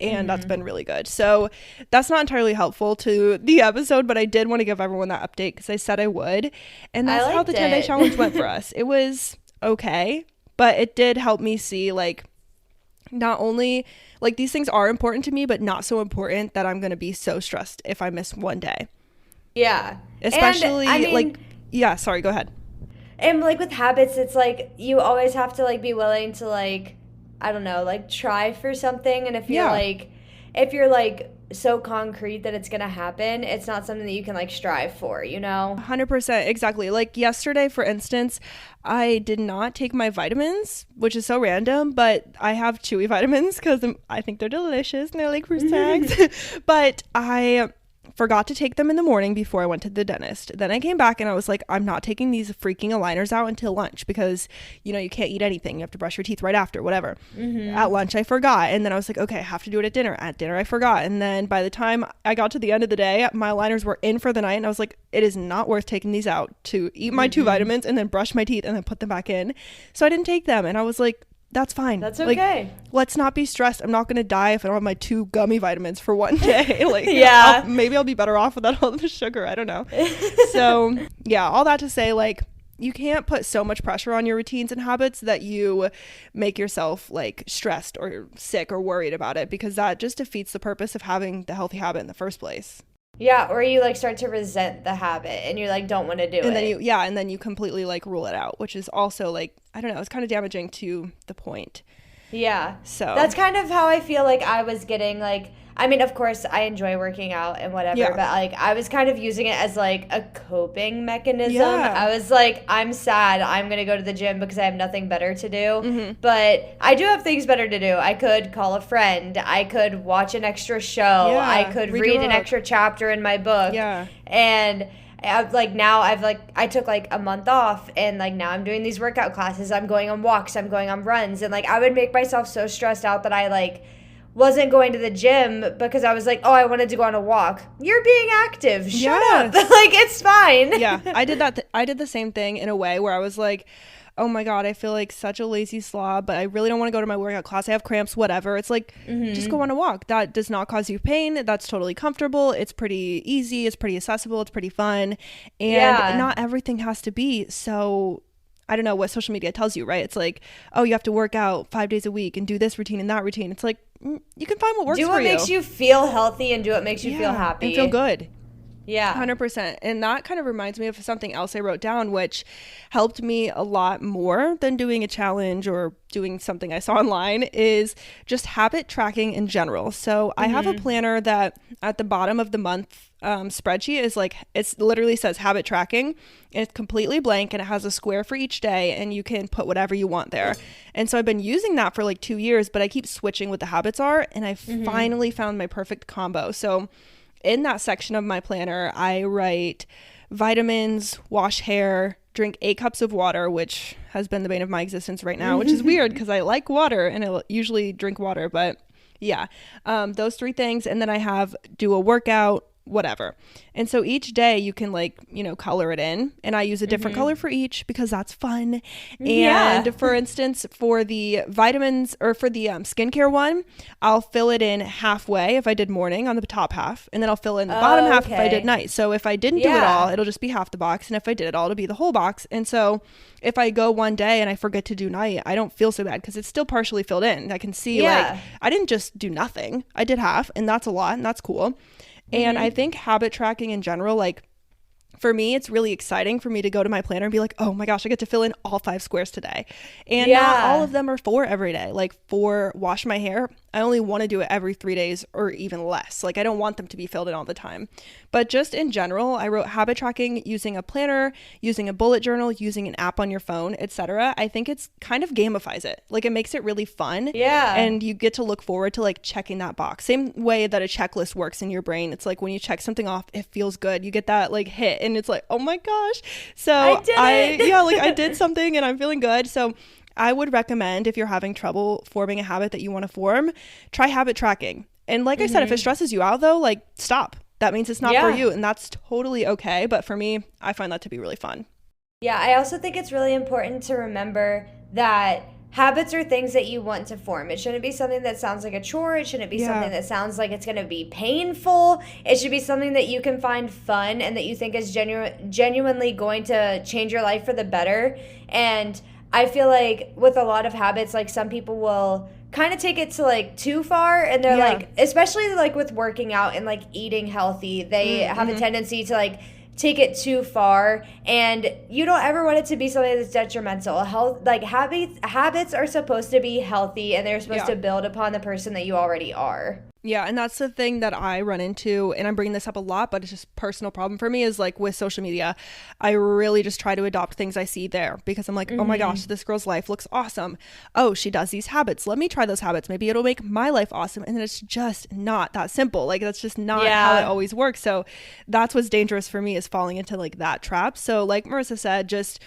And that's been really good. So that's not entirely helpful to the episode, but I did want to give everyone that update because I said I would. And that's how the 10-day challenge went for us. It was okay, but it did help me see like not only like these things are important to me, but not so important that I'm going to be so stressed if I miss one day. Yeah. Especially like, yeah, sorry, go ahead. And like with habits, it's like you always have to like be willing to like, I don't know, like try for something. And if you're like so concrete that it's gonna happen, it's not something that you can like strive for, you know? 100%, exactly. Like yesterday, for instance, I did not take my vitamins, which is so random, but I have Chewy vitamins because I think they're delicious and they're like fruit snacks. But I forgot to take them in the morning before I went to the dentist. Then I came back and I was like, I'm not taking these freaking aligners out until lunch because, you know, you can't eat anything. You have to brush your teeth right after, whatever. At lunch, I forgot. And then I was like, okay, I have to do it at dinner. At dinner, I forgot. And then by the time I got to the end of the day, my aligners were in for the night. And I was like, it is not worth taking these out to eat my 2 vitamins and then brush my teeth and then put them back in. So I didn't take them. And I was like, that's fine. That's okay. Like, let's not be stressed. I'm not going to die if I don't have my 2 gummy vitamins for one day. Like, maybe I'll be better off without all the sugar. I don't know. So, yeah, all that to say, like, you can't put so much pressure on your routines and habits that you make yourself, like, stressed or sick or worried about it because that just defeats the purpose of having the healthy habit in the first place. Yeah, or you like start to resent the habit and you like don't want to do it. And then you completely like rule it out, which is also like, I don't know, it's kind of damaging to the point. Yeah. So that's kind of how I feel like I was getting like, I mean, of course I enjoy working out and whatever, but like I was kind of using it as like a coping mechanism. Yeah. I was like, I'm sad, I'm going to go to the gym because I have nothing better to do. But I do have things better to do. I could call a friend. I could watch an extra show. Yeah, I could read an extra chapter in my book. Yeah. And I took like a month off and like now I'm doing these workout classes. I'm going on walks. I'm going on runs. And like I would make myself so stressed out that I like wasn't going to the gym because I was like, oh, I wanted to go on a walk. You're being active. Shut up. Like, it's fine. Yeah, I did that. I did the same thing in a way where I was like, oh my God, I feel like such a lazy slob, but I really don't want to go to my workout class. I have cramps, whatever. It's like, just go on a walk. That does not cause you pain. That's totally comfortable. It's pretty easy. It's pretty accessible. It's pretty fun. And not everything has to be so... I don't know what social media tells you, right? It's like, oh, you have to work out 5 days a week and do this routine and that routine. It's like, you can find what works for you. Do what makes you feel healthy and do what makes you feel happy. And feel good. Yeah. 100%. And that kind of reminds me of something else I wrote down, which helped me a lot more than doing a challenge or doing something I saw online, is just habit tracking in general. So I have a planner that at the bottom of the month spreadsheet is like, it literally says habit tracking, and it's completely blank, and it has a square for each day, and you can put whatever you want there. And so I've been using that for like 2 years, but I keep switching what the habits are, and I finally found my perfect combo. So in that section of my planner, I write vitamins, wash hair, drink 8 cups of water, which has been the bane of my existence right now, which is weird because I like water and I usually drink water. But yeah, those 3 things. And then I have do a workout, whatever. And so each day you can like, color it in, and I use a different color for each because that's fun. And for instance, for the vitamins or for the skincare one, I'll fill it in halfway if I did morning on the top half, and then I'll fill in the bottom half if I did night. So if I didn't do it all, it'll just be half the box, and if I did it all, it'll be the whole box. And so if I go one day and I forget to do night, I don't feel so bad because it's still partially filled in. I can see like I didn't just do nothing. I did half, and that's a lot, and that's cool. And I think habit tracking in general, like for me, it's really exciting for me to go to my planner and be like, oh my gosh, I get to fill in all 5 squares today. And not all of them are for every day. Like for wash my hair, I only want to do it every 3 days or even less. Like I don't want them to be filled in all the time. But just in general, I wrote habit tracking using a planner, using a bullet journal, using an app on your phone, etc. I think it's kind of gamifies it. Like it makes it really fun. Yeah. And you get to look forward to like checking that box. Same way that a checklist works in your brain. It's like when you check something off, it feels good. You get that like hit, and it's like, oh my gosh. So I did it. Yeah, like I did something and I'm feeling good. So I would recommend, if you're having trouble forming a habit that you want to form, try habit tracking. And like I said, if it stresses you out though, like stop. That means it's not for you, and that's totally okay. But for me, I find that to be really fun. Yeah, I also think it's really important to remember that habits are things that you want to form. It shouldn't be something that sounds like a chore. It shouldn't be something that sounds like it's going to be painful. It should be something that you can find fun and that you think is genuinely going to change your life for the better. And I feel like with a lot of habits, like some people will kind of take it to like too far, and they're like, especially like with working out and like eating healthy, they have a tendency to like take it too far, and you don't ever want it to be something that's detrimental. Health, like habits are supposed to be healthy, and they're supposed to build upon the person that you already are. Yeah, and that's the thing that I run into, and I'm bringing this up a lot, but it's just a personal problem for me, is like with social media, I really just try to adopt things I see there because I'm like, oh my gosh, this girl's life looks awesome. Oh, she does these habits. Let me try those habits. Maybe it'll make my life awesome. And then it's just not that simple. Like that's just not how it always works. So that's what's dangerous for me, is falling into like that trap. So like Marissa said, just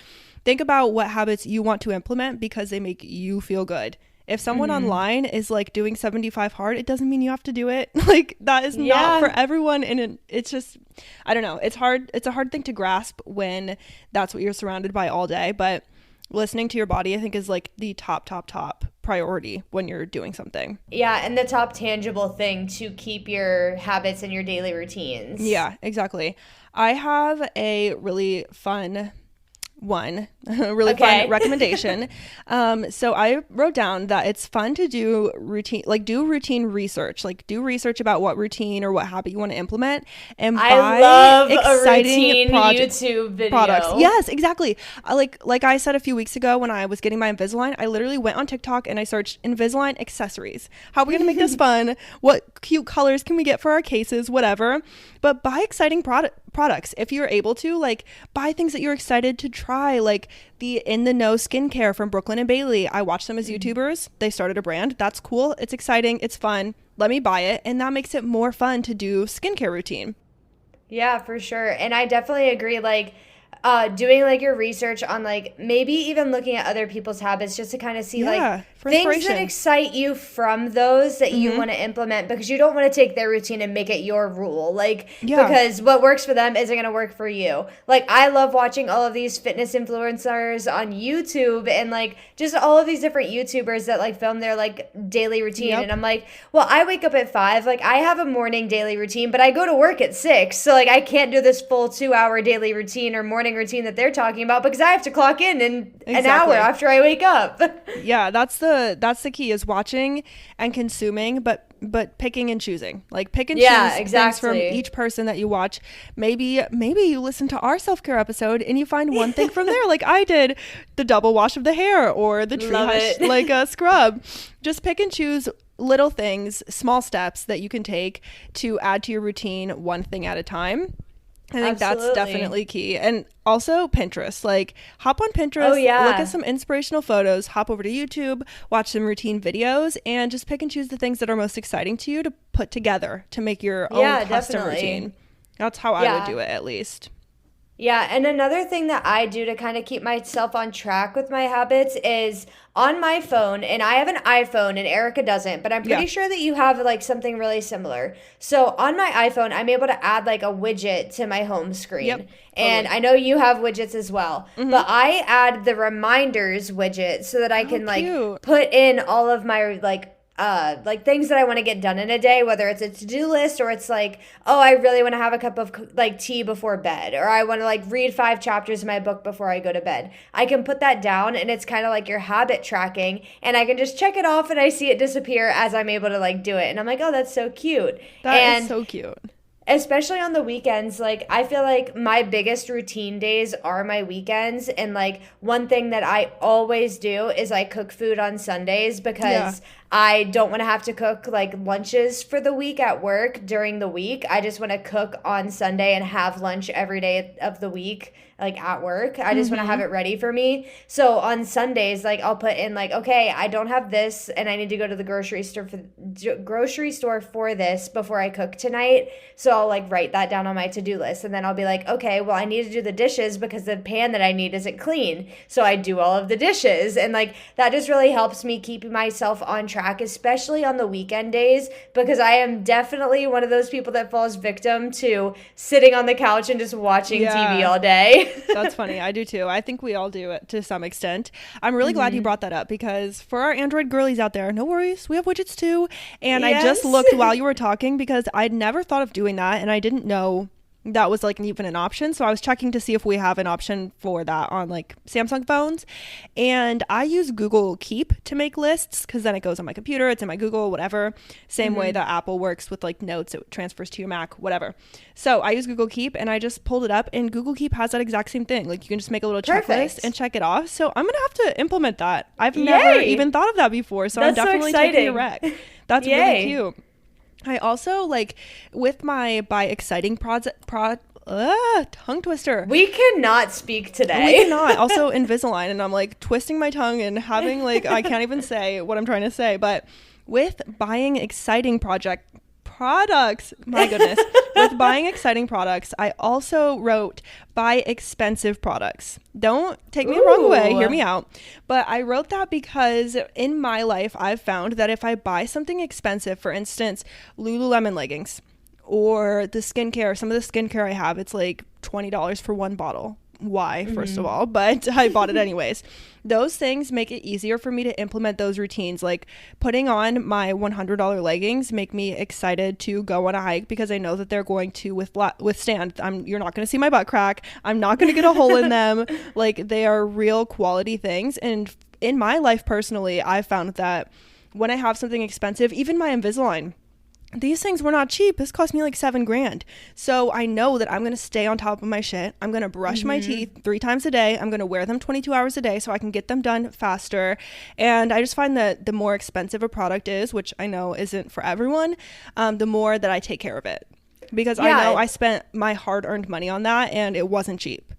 think about what habits you want to implement because they make you feel good. If someone online is like doing 75 hard, it doesn't mean you have to do it. Like that is not for everyone. And it's just, I don't know. It's hard. It's a hard thing to grasp when that's what you're surrounded by all day. But listening to your body, I think, is like the top priority when you're doing something. Yeah. And the top tangible thing to keep your habits and your daily routines. Yeah, exactly. I have a really fun fun recommendation. So I wrote down that it's fun to do routine research, like do research about what routine or what habit you want to implement, and buy love exciting a routine YouTube video. Products. Yes, exactly. Like I said a few weeks ago when I was getting my Invisalign, I literally went on TikTok and I searched Invisalign accessories. How are we gonna make this fun? What cute colors can we get for our cases? Whatever. But buy exciting products if you're able to. Like buy things that you're excited to try, like the In the Know skincare from Brooklyn and Bailey. I watch them as YouTubers. They started a brand. That's cool. It's exciting. It's fun. Let me buy it. And that makes it more fun to do skincare routine. Yeah, for sure. And I definitely agree. Like doing like your research on like maybe even looking at other people's habits just to kind of see like things that excite you from those that you want to implement, because you don't want to take their routine and make it your rule. Like because what works for them isn't going to work for you. Like I love watching all of these fitness influencers on YouTube and like just all of these different YouTubers that like film their like daily routine. And I'm like, well, I wake up at 5. Like I have a morning daily routine, but I go to work at 6. So like I can't do this full 2-hour daily routine or morning routine that they're talking about because I have to clock in an hour after I wake up. Yeah, that's the key, is watching and consuming, but but picking and choosing. Like pick and Yeah, choose things from exactly. each person that you watch. Maybe you listen to our self-care episode and you find one thing from there, like I did, the double wash of the hair or the tree Love hush it. like a scrub. Just pick and choose little things, small steps that you can take to add to your routine one thing at a time. I think that's Absolutely. definitely key. And also Pinterest. Like hop on Pinterest, Oh, yeah. look at some inspirational photos, hop over to YouTube, watch some routine videos, and just pick and choose the things that are most exciting to you to put together to make your Yeah, own custom definitely. routine. That's how I would Yeah. do it, at least. Yeah, and another thing that I do to kind of keep myself on track with my habits is on my phone, and I have an iPhone and Erica doesn't, but I'm pretty Yeah. sure that you have like something really similar. So on my iPhone, I'm able to add like a widget to my home screen. Yep, And totally. I know you have widgets as well, but I add the reminders widget so that I Oh, can like cute. put in all of my like things that I want to get done in a day, whether it's a to-do list or it's like, oh, I really want to have a cup of like tea before bed, or I want to like read 5 chapters of my book before I go to bed. I can put that down and it's kind of like your habit tracking, and I can just check it off and I see it disappear as I'm able to like do it. And I'm like, oh, that's so cute. That is And so cute. especially on the weekends, like I feel like my biggest routine days are my weekends, and like one thing that I always do is I cook food on Sundays because I don't want to have to cook like lunches for the week at work during the week. I just want to cook on Sunday and have lunch every day of the week, like at work. I just want to have it ready for me. So on Sundays, like I'll put in like, okay, I don't have this and I need to go to the grocery store for this before I cook tonight. So I'll like write that down on my to-do list, and then I'll be like, okay, well I need to do the dishes because the pan that I need isn't clean. So I do all of the dishes, and like that just really helps me keep myself on track, especially on the weekend days, because I am definitely one of those people that falls victim to sitting on the couch and just watching TV all day. That's funny. I do too. I think we all do it to some extent. I'm really glad you brought that up, because for our Android girlies out there, no worries. We have widgets too. And I just Yes. looked while you were talking because I'd never thought of doing that, and I didn't know that was like even an option. So I was checking to see if we have an option for that on like Samsung phones. And I use Google Keep to make lists, because then it goes on my computer, it's in my Google, whatever. Same way that Apple works with like notes, it transfers to your Mac, whatever. So I use Google Keep, and I just pulled it up, and Google Keep has that exact same thing. Like you can just make a little checklist Perfect. and check it off. So I'm gonna have to implement that. I've never Yay. even thought of that before. So That's I'm so definitely taking a exciting. rec. That's really Yay. cute. I also like with my by exciting tongue twister. We cannot speak We today. cannot. Also Invisalign, and I'm like twisting my tongue and having like I can't even say what I'm trying to say. But with buying exciting products, my goodness, with buying exciting products, I also wrote buy expensive products. Don't take me the wrong way, Ooh. hear me out. But I wrote that because in my life, I've found that if I buy something expensive, for instance, Lululemon leggings or the skincare, some of the skincare I have, it's like $20 for one bottle. Why, first of all, but I bought it anyways. Those things make it easier for me to implement those routines. Like putting on my $100 leggings make me excited to go on a hike, because I know that they're going to withstand. You're not going to see my butt crack. I'm not going to get a hole in them. Like they are real quality things. And in my life personally, I've found that when I have something expensive, even my Invisalign, these things were not cheap. This cost me like $7,000. So I know that I'm going to stay on top of my shit. I'm going to brush my teeth 3 times a day. I'm going to wear them 22 hours a day so I can get them done faster. And I just find that the more expensive a product is, which I know isn't for everyone, the more that I take care of it. Because I know I spent my hard-earned money on that, and it wasn't cheap.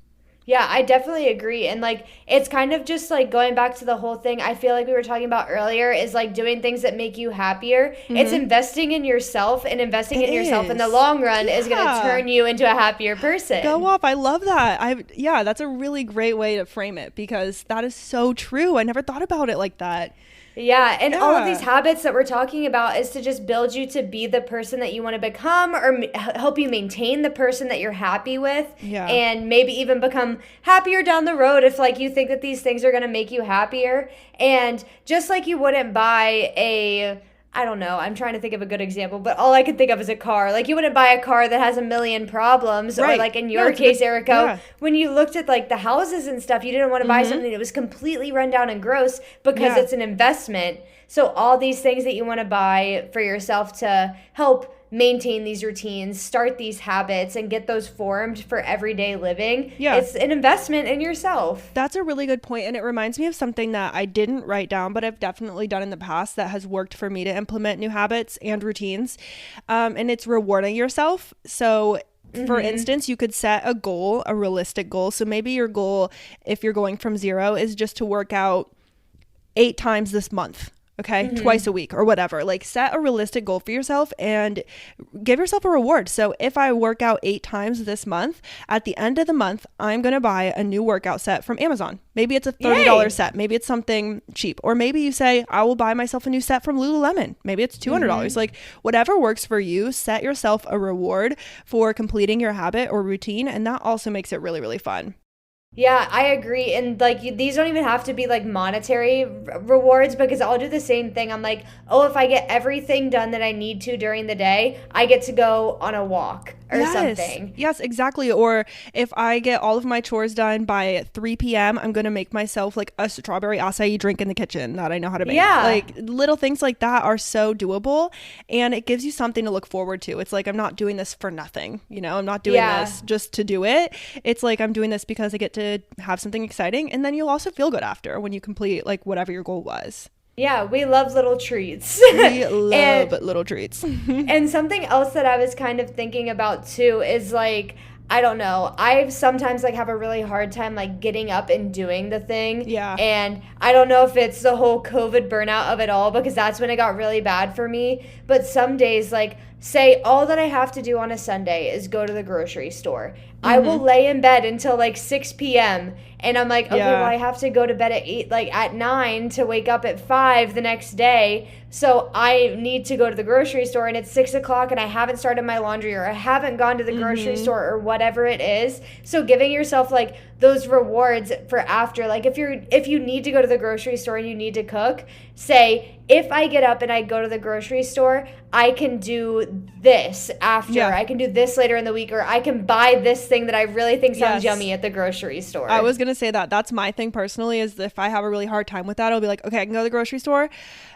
Yeah, I definitely agree. And like, it's kind of just like going back to the whole thing I feel like we were talking about earlier, is like doing things that make you happier. It's investing in yourself, and investing in yourself in the is. long run is going to Yeah. turn you into a happier person. Go off. I love that. Yeah, that's a really great way to frame it, because that is so true. I never thought about it like that. Yeah, and all of these Yeah. habits that we're talking about is to just build you to be the person that you want to become, or help you maintain the person that you're happy with. Yeah. And maybe even become happier down the road if like you think that these things are going to make you happier. And just like you wouldn't buy I don't know, I'm trying to think of a good example, but all I can think of is a car. Like you wouldn't buy a car that has a million problems, or Right. like in Yeah, your it's a case, good- Erica, yeah. when you looked at like the houses and stuff, you didn't want to buy something that was completely run down and gross because Yeah. it's an investment. So all these things that you want to buy for yourself to help maintain these routines, start these habits, and get those formed for everyday living. Yeah. It's an investment in yourself. That's a really good point, and it reminds me of something that I didn't write down, but I've definitely done in the past that has worked for me to implement new habits and routines, and it's rewarding yourself. So for instance, you could set a goal, a realistic goal. So maybe your goal, if you're going from 0, is just to work out 8 times this month. Okay, twice a week or whatever. Like, set a realistic goal for yourself and give yourself a reward. So if I work out 8 times this month, at the end of the month, I'm going to buy a new workout set from Amazon. Maybe it's a $30 set. Maybe it's something cheap. Or maybe you say, I will buy myself a new set from Lululemon. Maybe it's $200. Like, whatever works for you, set yourself a reward for completing your habit or routine. And that also makes it really, really fun. Yeah, I agree. And like these don't even have to be like monetary rewards, because I'll do the same thing. I'm like, oh, if I get everything done that I need to during the day, I get to go on a walk or something. Yes, exactly. Or if I get all of my chores done by 3 p.m., I'm going to make myself like a strawberry acai drink in the kitchen that I know how to make. Yeah. Like, little things like that are so doable, and it gives you something to look forward to. It's like, I'm not doing this for nothing. You know, I'm not doing this just to do it. It's like, I'm doing this because I get to have something exciting, and then you'll also feel good after when you complete like whatever your goal was. Yeah, we love little treats. We love little treats. And something else that I was kind of thinking about too is like, I don't know, I sometimes like have a really hard time like getting up and doing the thing. Yeah. And I don't know if it's the whole COVID burnout of it all, because that's when it got really bad for me. But some days, like, say all that I have to do on a Sunday is go to the grocery store. I will lay in bed until like 6 p.m. and I'm like, okay, well, I have to go to bed at 8, like at 9 to wake up at 5 the next day. So I need to go to the grocery store, and it's 6 o'clock and I haven't started my laundry, or I haven't gone to the grocery store, or whatever it is. So giving yourself like those rewards for after, like if you need to go to the grocery store and you need to cook, say, if I get up and I go to the grocery store, I can do this after. I can do this later in the week, or I can buy this thing that I really think sounds yummy at the grocery store. I was going to say that. That's my thing personally, is if I have a really hard time with that, I'll be like, okay, I can go to the grocery store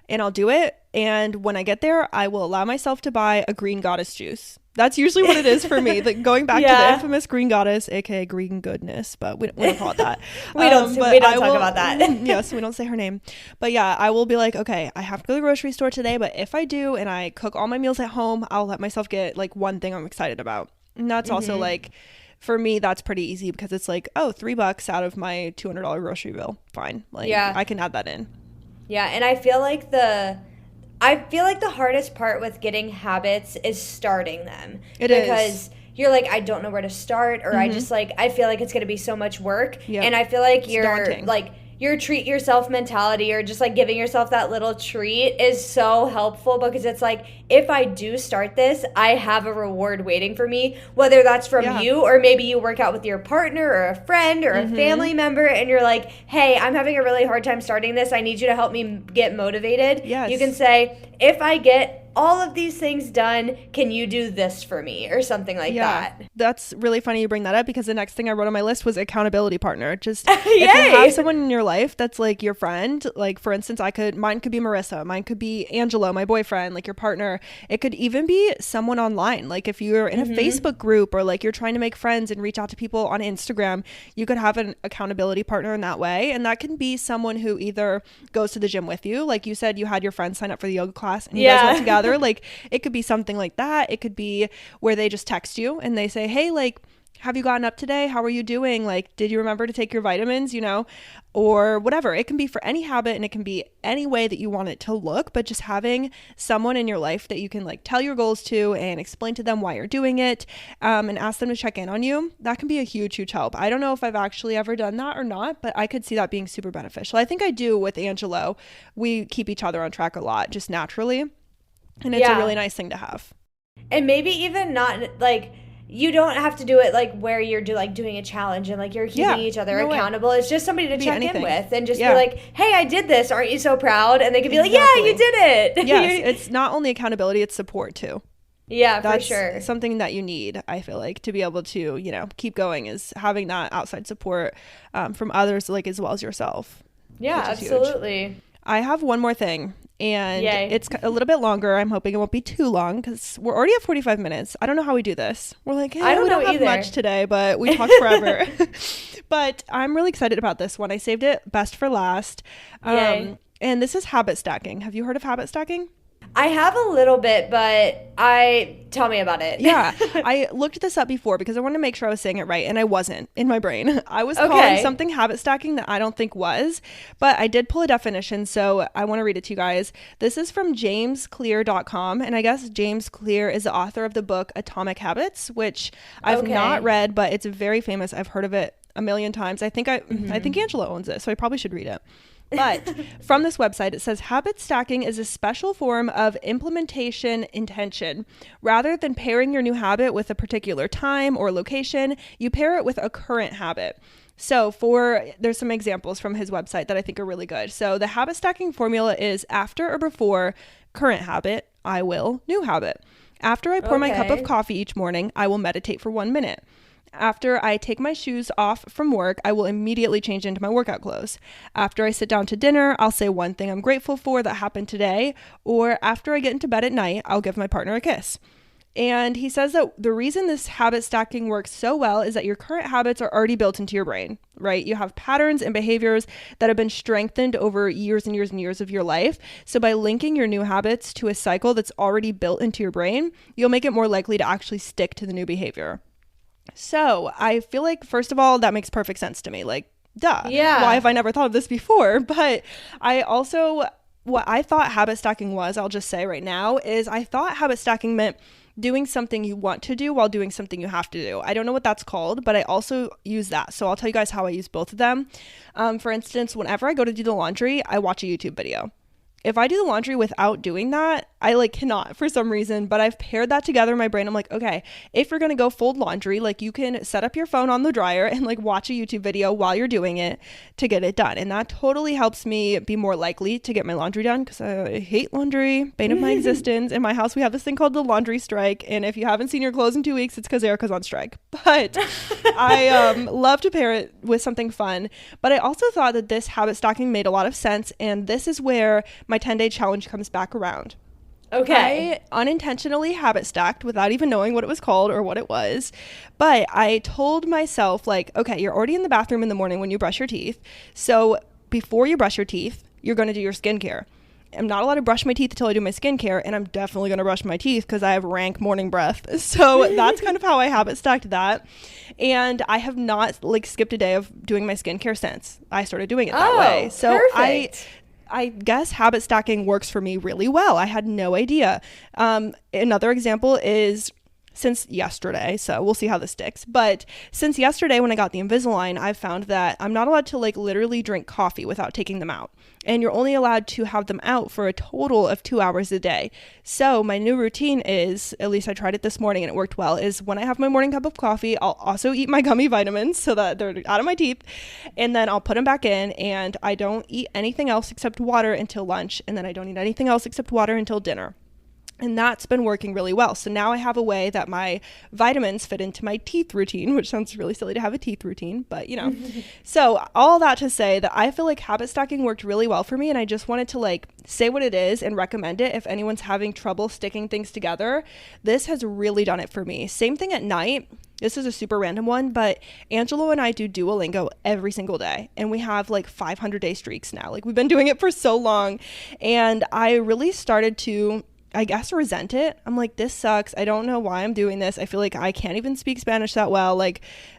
and I'll do it. And when I get there, I will allow myself to buy a green goddess juice. That's usually what it is for me. Like, going back to the infamous green goddess, aka green goodness, but we don't call it that. we don't talk about that. Yes, we don't say her name. But yeah, I will be like, okay, I have to go to the grocery store today, but if I do and I cook all my meals at home, I'll let myself get like one thing I'm excited about. And that's also like, for me, that's pretty easy, because it's like, oh, $3 out of my $200 grocery bill. Fine. Like, I can add that in. Yeah, and I feel like the hardest part with getting habits is starting them. Because you're like, I don't know where to start, or I just like, I feel like it's going to be so much work. Yep. And I feel like your treat yourself mentality, or just like giving yourself that little treat, is so helpful, because it's like, if I do start this, I have a reward waiting for me, whether that's from you, or maybe you work out with your partner or a friend or a family member, and you're like, hey, I'm having a really hard time starting this. I need you to help me get motivated. Yes. You can say, if I get all of these things done, can you do this for me, or something like that? That's really funny you bring that up, because the next thing I wrote on my list was accountability partner. Just if you have someone in your life that's like your friend, like for instance, mine could be Marissa, mine could be Angelo, my boyfriend, like your partner. It could even be someone online. Like if you're in a Facebook group, or like you're trying to make friends and reach out to people on Instagram, you could have an accountability partner in that way. And that can be someone who either goes to the gym with you, like you said, you had your friend sign up for the yoga class and you guys went together. Like, it could be something like that. It could be where they just text you and they say, hey, like, have you gotten up today? How are you doing? Like, did you remember to take your vitamins, or whatever. It can be for any habit, and it can be any way that you want it to look, but just having someone in your life that you can like tell your goals to and explain to them why you're doing it, and ask them to check in on you. That can be a huge, huge help. I don't know if I've actually ever done that or not, but I could see that being super beneficial. I think I do with Angelo. We keep each other on track a lot, just naturally. And it's a really nice thing to have. And maybe even not like, you don't have to do it like where you're doing a challenge and like you're keeping each other accountable. It's just somebody to check in with and just be like, hey, I did this. Aren't you so proud? And they can be like, yeah, you did it. Yes, it's not only accountability, it's support too. Yeah, that's for sure. Something that you need, I feel like, to be able to, keep going, is having that outside support from others, like as well as yourself. Yeah, absolutely. I have one more thing. And Yay. it's a little bit longer. I'm hoping it won't be too long because we're already at 45 minutes. I don't know how we do this. We're like, hey, I don't we don't know have either. much today, but we talk forever. But I'm really excited about this one. I saved it best for last. Yay. And this is habit stacking. Have you heard of habit stacking? I have a little bit, but tell me about it. Yeah, I looked this up before because I wanted to make sure I was saying it right, and I wasn't in my brain. I was calling Okay. something habit stacking that I don't think was, but I did pull a definition, so I want to read it to you guys. This is from jamesclear.com, and I guess James Clear is the author of the book Atomic Habits, which I've not read, but it's very famous. I've heard of it a million times. I think Angela owns it, so I probably should read it. But from this website, it says habit stacking is a special form of implementation intention. Rather than pairing your new habit with a particular time or location, you pair it with a current habit. So there's some examples from his website that I think are really good. So the habit stacking formula is after or before current habit, I will new habit. After I pour my cup of coffee each morning, I will meditate for 1 minute. After I take my shoes off from work, I will immediately change into my workout clothes. After I sit down to dinner, I'll say one thing I'm grateful for that happened today. Or after I get into bed at night, I'll give my partner a kiss. And he says that the reason this habit stacking works so well is that your current habits are already built into your brain, right? You have patterns and behaviors that have been strengthened over years and years and years of your life. So by linking your new habits to a cycle that's already built into your brain, you'll make it more likely to actually stick to the new behavior. So I feel like, first of all, that makes perfect sense to me. Like, duh. Yeah. Why have I never thought of this before? But I also, what I thought habit stacking was, I'll just say right now, is I thought habit stacking meant doing something you want to do while doing something you have to do. I don't know what that's called, but I also use that. So I'll tell you guys how I use both of them. For instance, whenever I go to do the laundry, I watch a YouTube video. If I do the laundry without doing that, I cannot for some reason, but I've paired that together in my brain. I'm like, okay, if you're going to go fold laundry, you can set up your phone on the dryer and watch a YouTube video while you're doing it to get it done. And that totally helps me be more likely to get my laundry done because I hate laundry, bane of my existence. In my house, we have this thing called the laundry strike. And if you haven't seen your clothes in 2 weeks, it's because Erica's on strike. But I love to pair it with something fun. But I also thought that this habit stacking made a lot of sense. And this is where my 10-day challenge comes back around. Okay. I unintentionally habit stacked without even knowing what it was called or what it was. But I told myself, okay, you're already in the bathroom in the morning when you brush your teeth. So before you brush your teeth, you're going to do your skincare. I'm not allowed to brush my teeth until I do my skincare, and I'm definitely going to brush my teeth because I have rank morning breath. So that's kind of how I habit stacked that. And I have not skipped a day of doing my skincare since I started doing it that way. So perfect. I guess habit stacking works for me really well. I had no idea. Another example is since yesterday, so we'll see how this sticks. But since yesterday when I got the Invisalign, I've found that I'm not allowed to literally drink coffee without taking them out. And you're only allowed to have them out for a total of 2 hours a day. So my new routine is, at least I tried it this morning and it worked well, is when I have my morning cup of coffee, I'll also eat my gummy vitamins so that they're out of my teeth. And then I'll put them back in, and I don't eat anything else except water until lunch. And then I don't eat anything else except water until dinner. And that's been working really well. So now I have a way that my vitamins fit into my teeth routine, which sounds really silly to have a teeth routine, but So all that to say that I feel like habit stacking worked really well for me. And I just wanted to say what it is and recommend it if anyone's having trouble sticking things together. This has really done it for me. Same thing at night. This is a super random one, but Angelo and I do Duolingo every single day. And we have 500-day streaks now. We've been doing it for so long. And I really started to, I guess, resent it. I'm like, this sucks. I don't know why I'm doing this. I feel like I can't even speak Spanish that well.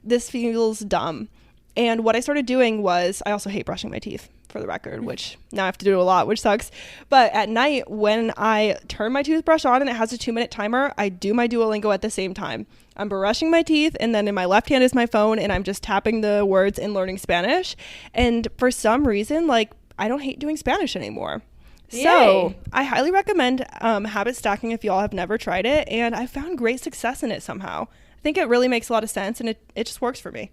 This feels dumb. And what I started doing was, I also hate brushing my teeth, for the record, which now I have to do a lot, which sucks. But at night, when I turn my toothbrush on and it has a 2-minute timer, I do my Duolingo at the same time. I'm brushing my teeth, and then in my left hand is my phone, and I'm just tapping the words and learning Spanish. And for some reason, I don't hate doing Spanish anymore. Yay. So I highly recommend habit stacking if y'all have never tried it, and I found great success in it somehow. I think it really makes a lot of sense, and it just works for me.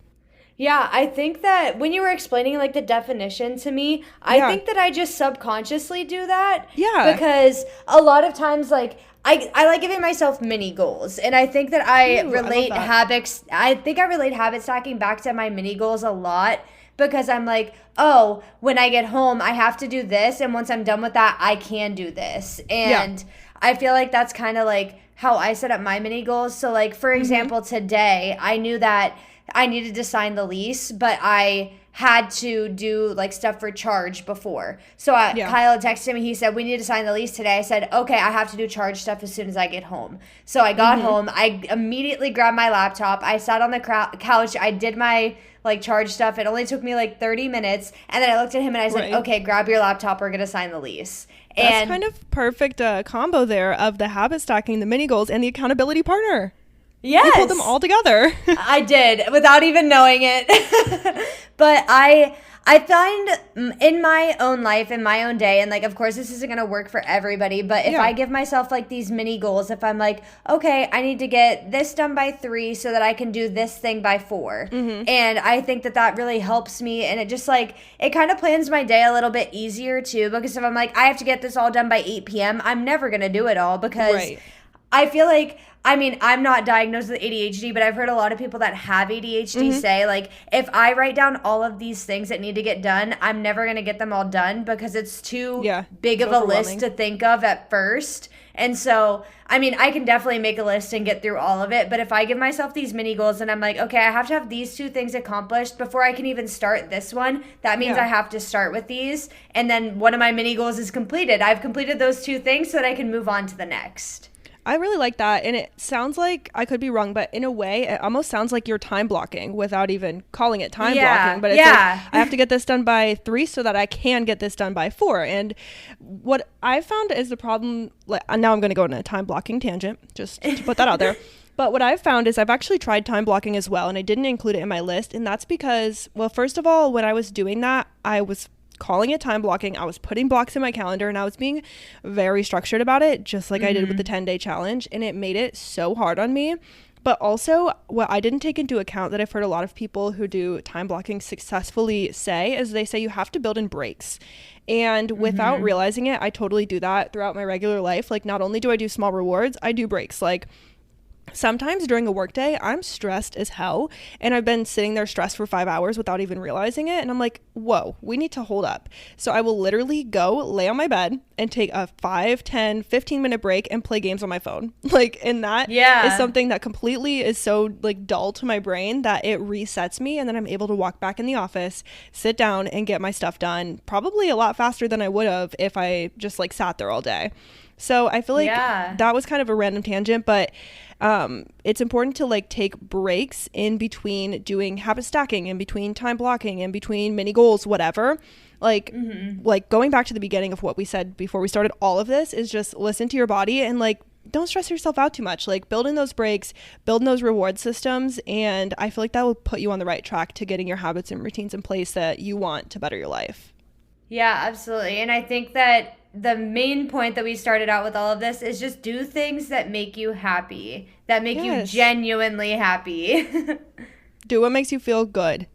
Yeah, I think that when you were explaining like the definition to me, I Yeah. think that I just subconsciously do that Yeah. because a lot of times like I like giving myself mini goals, and I think that Ooh, I love that. I think I relate habit stacking back to my mini goals a lot because I'm like, "Oh, when I get home, I have to do this, and once I'm done with that, I can do this." Yeah. And I feel like that's kind of like how I set up my mini goals. So like for Mm-hmm. example, today, I knew that I needed to sign the lease, but I had to do like stuff for charge before. So Yeah. Kyle had texted me. He said, "We need to sign the lease today." I said, "Okay, I have to do charge stuff as soon as I get home." So I got Mm-hmm. home. I immediately grabbed my laptop. I sat on the couch. I did my like charge stuff. It only took me like 30 minutes. And then I looked at him and I said, Right. "Okay, grab your laptop. We're going to sign the lease." That's And kind of perfect combo there of the habit stacking, the mini goals, and the accountability partner. You pulled them yes. all together. I did without even knowing it. But I find in my own life, in my own day, and like of course this isn't gonna work for everybody, but if Yeah. I give myself like these mini goals, if I'm like, okay, I need to get this done by 3 so that I can do this thing by 4. Mm-hmm. And I think that that really helps me, and it just like it kind of plans my day a little bit easier too, because if I'm like I have to get this all done by 8 p.m., I'm never gonna do it all because Right. I feel like, I mean, I'm not diagnosed with ADHD, but I've heard a lot of people that have ADHD Mm-hmm. say, like, if I write down all of these things that need to get done, I'm never going to get them all done because it's too Yeah. big It's of a list overwhelming. to think of at first. And so, I mean, I can definitely make a list and get through all of it, but if I give myself these mini goals and I'm like, okay, I have to have these 2 things accomplished before I can even start this one, that means Yeah. I have to start with these. And then one of my mini goals is completed. I've completed those 2 things so that I can move on to the next. I really like that. And it sounds like, I could be wrong, but in a way, it almost sounds like you're time blocking without even calling it time blocking. But it's like, Yeah. I have to get this done by 3 so that I can get this done by 4. And what I found is the problem, like, now I'm going to go on a time blocking tangent, just to put that out there. But what I've found is I've actually tried time blocking as well, and I didn't include it in my list. And that's because, well, first of all, when I was doing that, I was calling it time blocking. I was putting blocks in my calendar and I was being very structured about it, just like I did with the 10-day challenge. And it made it so hard on me. But also, what I didn't take into account that I've heard a lot of people who do time blocking successfully say is they say you have to build in breaks. And without realizing it, I totally do that throughout my regular life. Like, not only do I do small rewards, I do breaks. Like, sometimes during a workday, I'm stressed as hell, and I've been sitting there stressed for 5 hours without even realizing it. And I'm like, whoa, we need to hold up. So I will literally go lay on my bed and take a 5, 10, 15-minute break and play games on my phone. Like, and that Yeah. is something that completely is so like dull to my brain that it resets me. And then I'm able to walk back in the office, sit down and get my stuff done probably a lot faster than I would have if I just like sat there all day. So I feel like Yeah. that was kind of a random tangent, but it's important to like take breaks in between doing habit stacking, in between time blocking, in between mini goals, whatever. Like, like going back to the beginning of what we said before we started all of this is just listen to your body and like don't stress yourself out too much. Like building those breaks, building those reward systems, and I feel like that will put you on the right track to getting your habits and routines in place that you want to better your life. Yeah, absolutely. And I think that the main point that we started out with all of this is just do things that make you happy, that make you Yes. genuinely happy. Do what makes you feel good.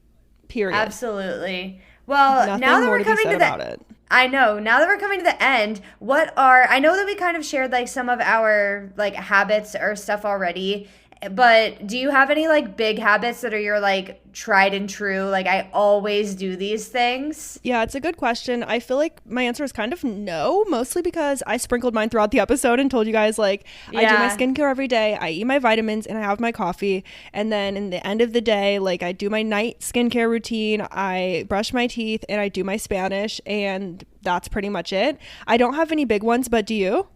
Period. Absolutely. Well, Nothing now that more we're to be coming said to about the it. I know. Now that we're coming to the end, I know that we kind of shared like some of our like habits or stuff already, but do you have any like big habits that are your like tried and true, like I always do these things? Yeah, it's a good question. I feel like my answer is kind of no, mostly because I sprinkled mine throughout the episode and told you guys like I do my Yeah. skincare every day, I eat my vitamins, and I have my coffee. And then in the end of the day, like I do my night skincare routine, I brush my teeth, and I do my Spanish, and that's pretty much it. I don't have any big ones, but do you?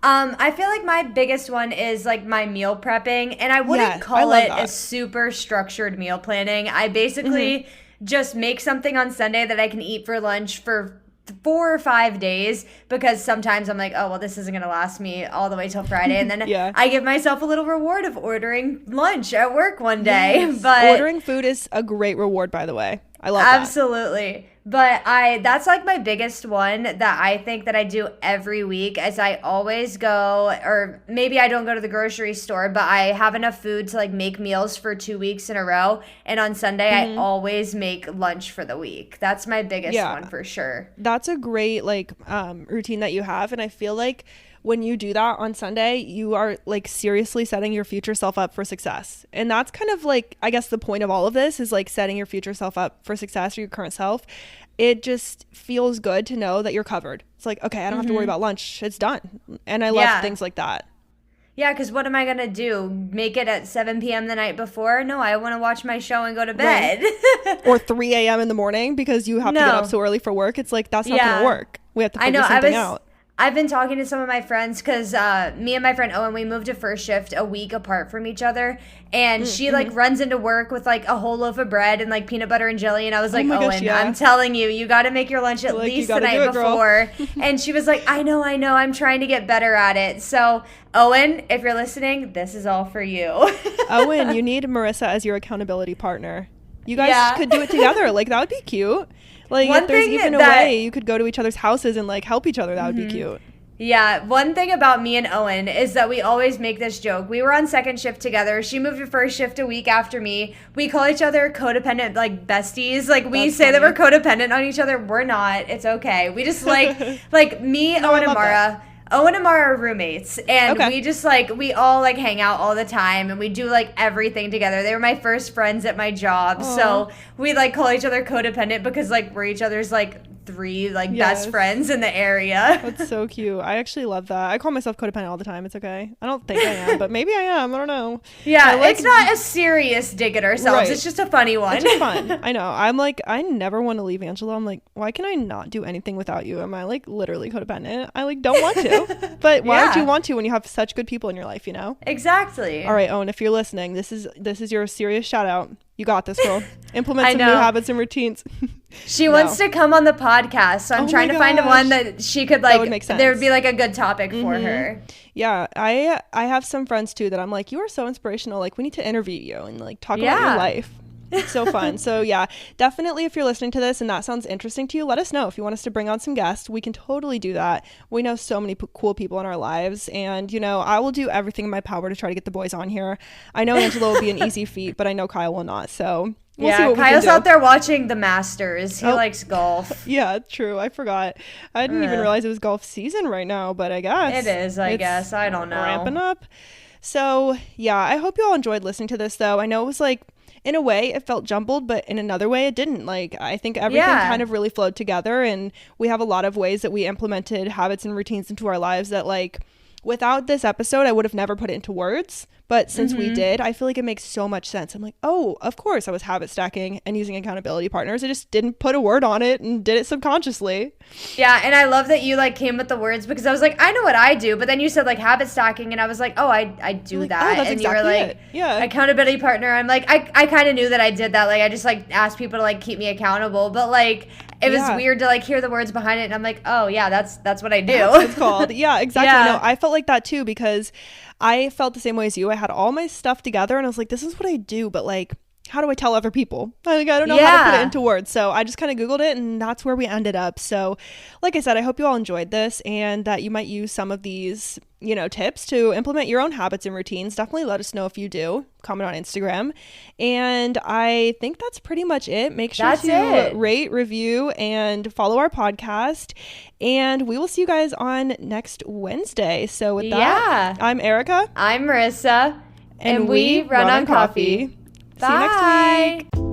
I feel like my biggest one is like my meal prepping, and I Yeah, wouldn't I call love it that. a super structured meal planning. I basically just make something on Sunday that I can eat for lunch for 4 or 5 days because sometimes I'm like, oh, well, this isn't going to last me all the way till Friday. And then Yeah. I give myself a little reward of ordering lunch at work one day. Yes. But Ordering food is a great reward, by the way. I love that. Absolutely. But that's like my biggest one that I think that I do every week as I always go, or maybe I don't go to the grocery store, but I have enough food to like make meals for 2 weeks in a row. And on Sunday, I always make lunch for the week. That's my biggest one for sure. That's a great like routine that you have. And I feel like when you do that on Sunday, you are like seriously setting your future self up for success. And that's kind of like, I guess the point of all of this is like setting your future self up for success or your current self. It just feels good to know that you're covered. It's like, okay, I don't have to worry about lunch. It's done. And I love things like that. Yeah, because what am I going to do? Make it at 7 p.m. the night before? No, I want to watch my show and go to bed. Right. Or 3 a.m. in the morning because you have to get up so early for work. It's like, that's not going to work. We have to figure something out. I've been talking to some of my friends because me and my friend Owen, we moved to first shift a week apart from each other. And she like runs into work with like a whole loaf of bread and like peanut butter and jelly. And I was like, Owen, I'm telling you, you got to make your lunch at least the night before. And she was like, I know. I'm trying to get better at it. So Owen, if you're listening, this is all for you. Owen, you need Marissa as your accountability partner. You guys could do it together. Like, that would be cute. Like, if there's even a way you could go to each other's houses and like help each other, that would be cute. Yeah, one thing about me and Owen is that we always make this joke. We were on second shift together. She moved to first shift a week after me. We call each other codependent, like besties. Like, we say that we're codependent on each other. We're not. It's okay. We just like me, Owen, and Mara. Owen and Mara are roommates, and we just like, we all like hang out all the time, and we do like everything together. They were my first friends at my job. So we like call each other codependent because like we're each other's like 3 like best friends in the area. That's so cute. I actually love that. I call myself codependent all the time. It's okay. I don't think I am, but maybe I am. I don't know. Yeah, it's not a serious dig at ourselves. Right. It's just a funny one. It's just fun. I know. I'm like, I never want to leave Angela. I'm like, why can I not do anything without you? Am I like literally codependent? I like don't want to. But why would you want to when you have such good people in your life, you know? Exactly. All right, Owen, if you're listening, this is your serious shout out. You got this, girl. Implement some new habits and routines. She wants to come on the podcast, so I'm trying to find one that she could like. That would make sense. There would be like a good topic for her. Yeah, I have some friends too that I'm like, you are so inspirational. Like, we need to interview you and like talk about your life. It's so fun. So yeah, definitely if you're listening to this and that sounds interesting to you, let us know. If you want us to bring on some guests, we can totally do that. We know so many cool people in our lives, and you know, I will do everything in my power to try to get the boys on here. I know Angela will be an easy feat, but I know Kyle will not. So we'll see what Kyle's we can do. out there watching the Masters. He likes golf. Yeah, true. I forgot. I didn't even realize it was golf season right now, but I guess it is. I guess I don't know. Ramping up. So yeah, I hope you all enjoyed listening to this. Though I know it was like, in a way it felt jumbled, but in another way it didn't. Like, I think everything kind of really flowed together, and we have a lot of ways that we implemented habits and routines into our lives that like without this episode I would have never put it into words, but since we did, I feel like it makes so much sense. I'm like, oh, of course I was habit stacking and using accountability partners. I just didn't put a word on it and did it subconsciously. Yeah, and I love that you like came with the words, because I was like, I know what I do, but then you said like habit stacking, and I was like, oh, I do like, that. Oh, that's and exactly you were like, accountability partner. I'm like, I kind of knew that I did that. Like, I just like asked people to like keep me accountable, but like it was weird to like hear the words behind it, and I'm like, oh yeah, that's what I do. That's what it's called. Yeah, exactly. No, I felt like that too, because I felt the same way as you. I had all my stuff together and I was like, this is what I do, but like, how do I tell other people? Like, I don't know how to put it into words. So I just kind of Googled it, and that's where we ended up. So like I said, I hope you all enjoyed this and that you might use some of these, you know, tips to implement your own habits and routines. Definitely let us know if you do. Comment on Instagram. And I think that's pretty much it. Make sure to rate, review, and follow our podcast. And we will see you guys on next Wednesday. So with that, I'm Arika. I'm Marissa. And we run on coffee. See you next week.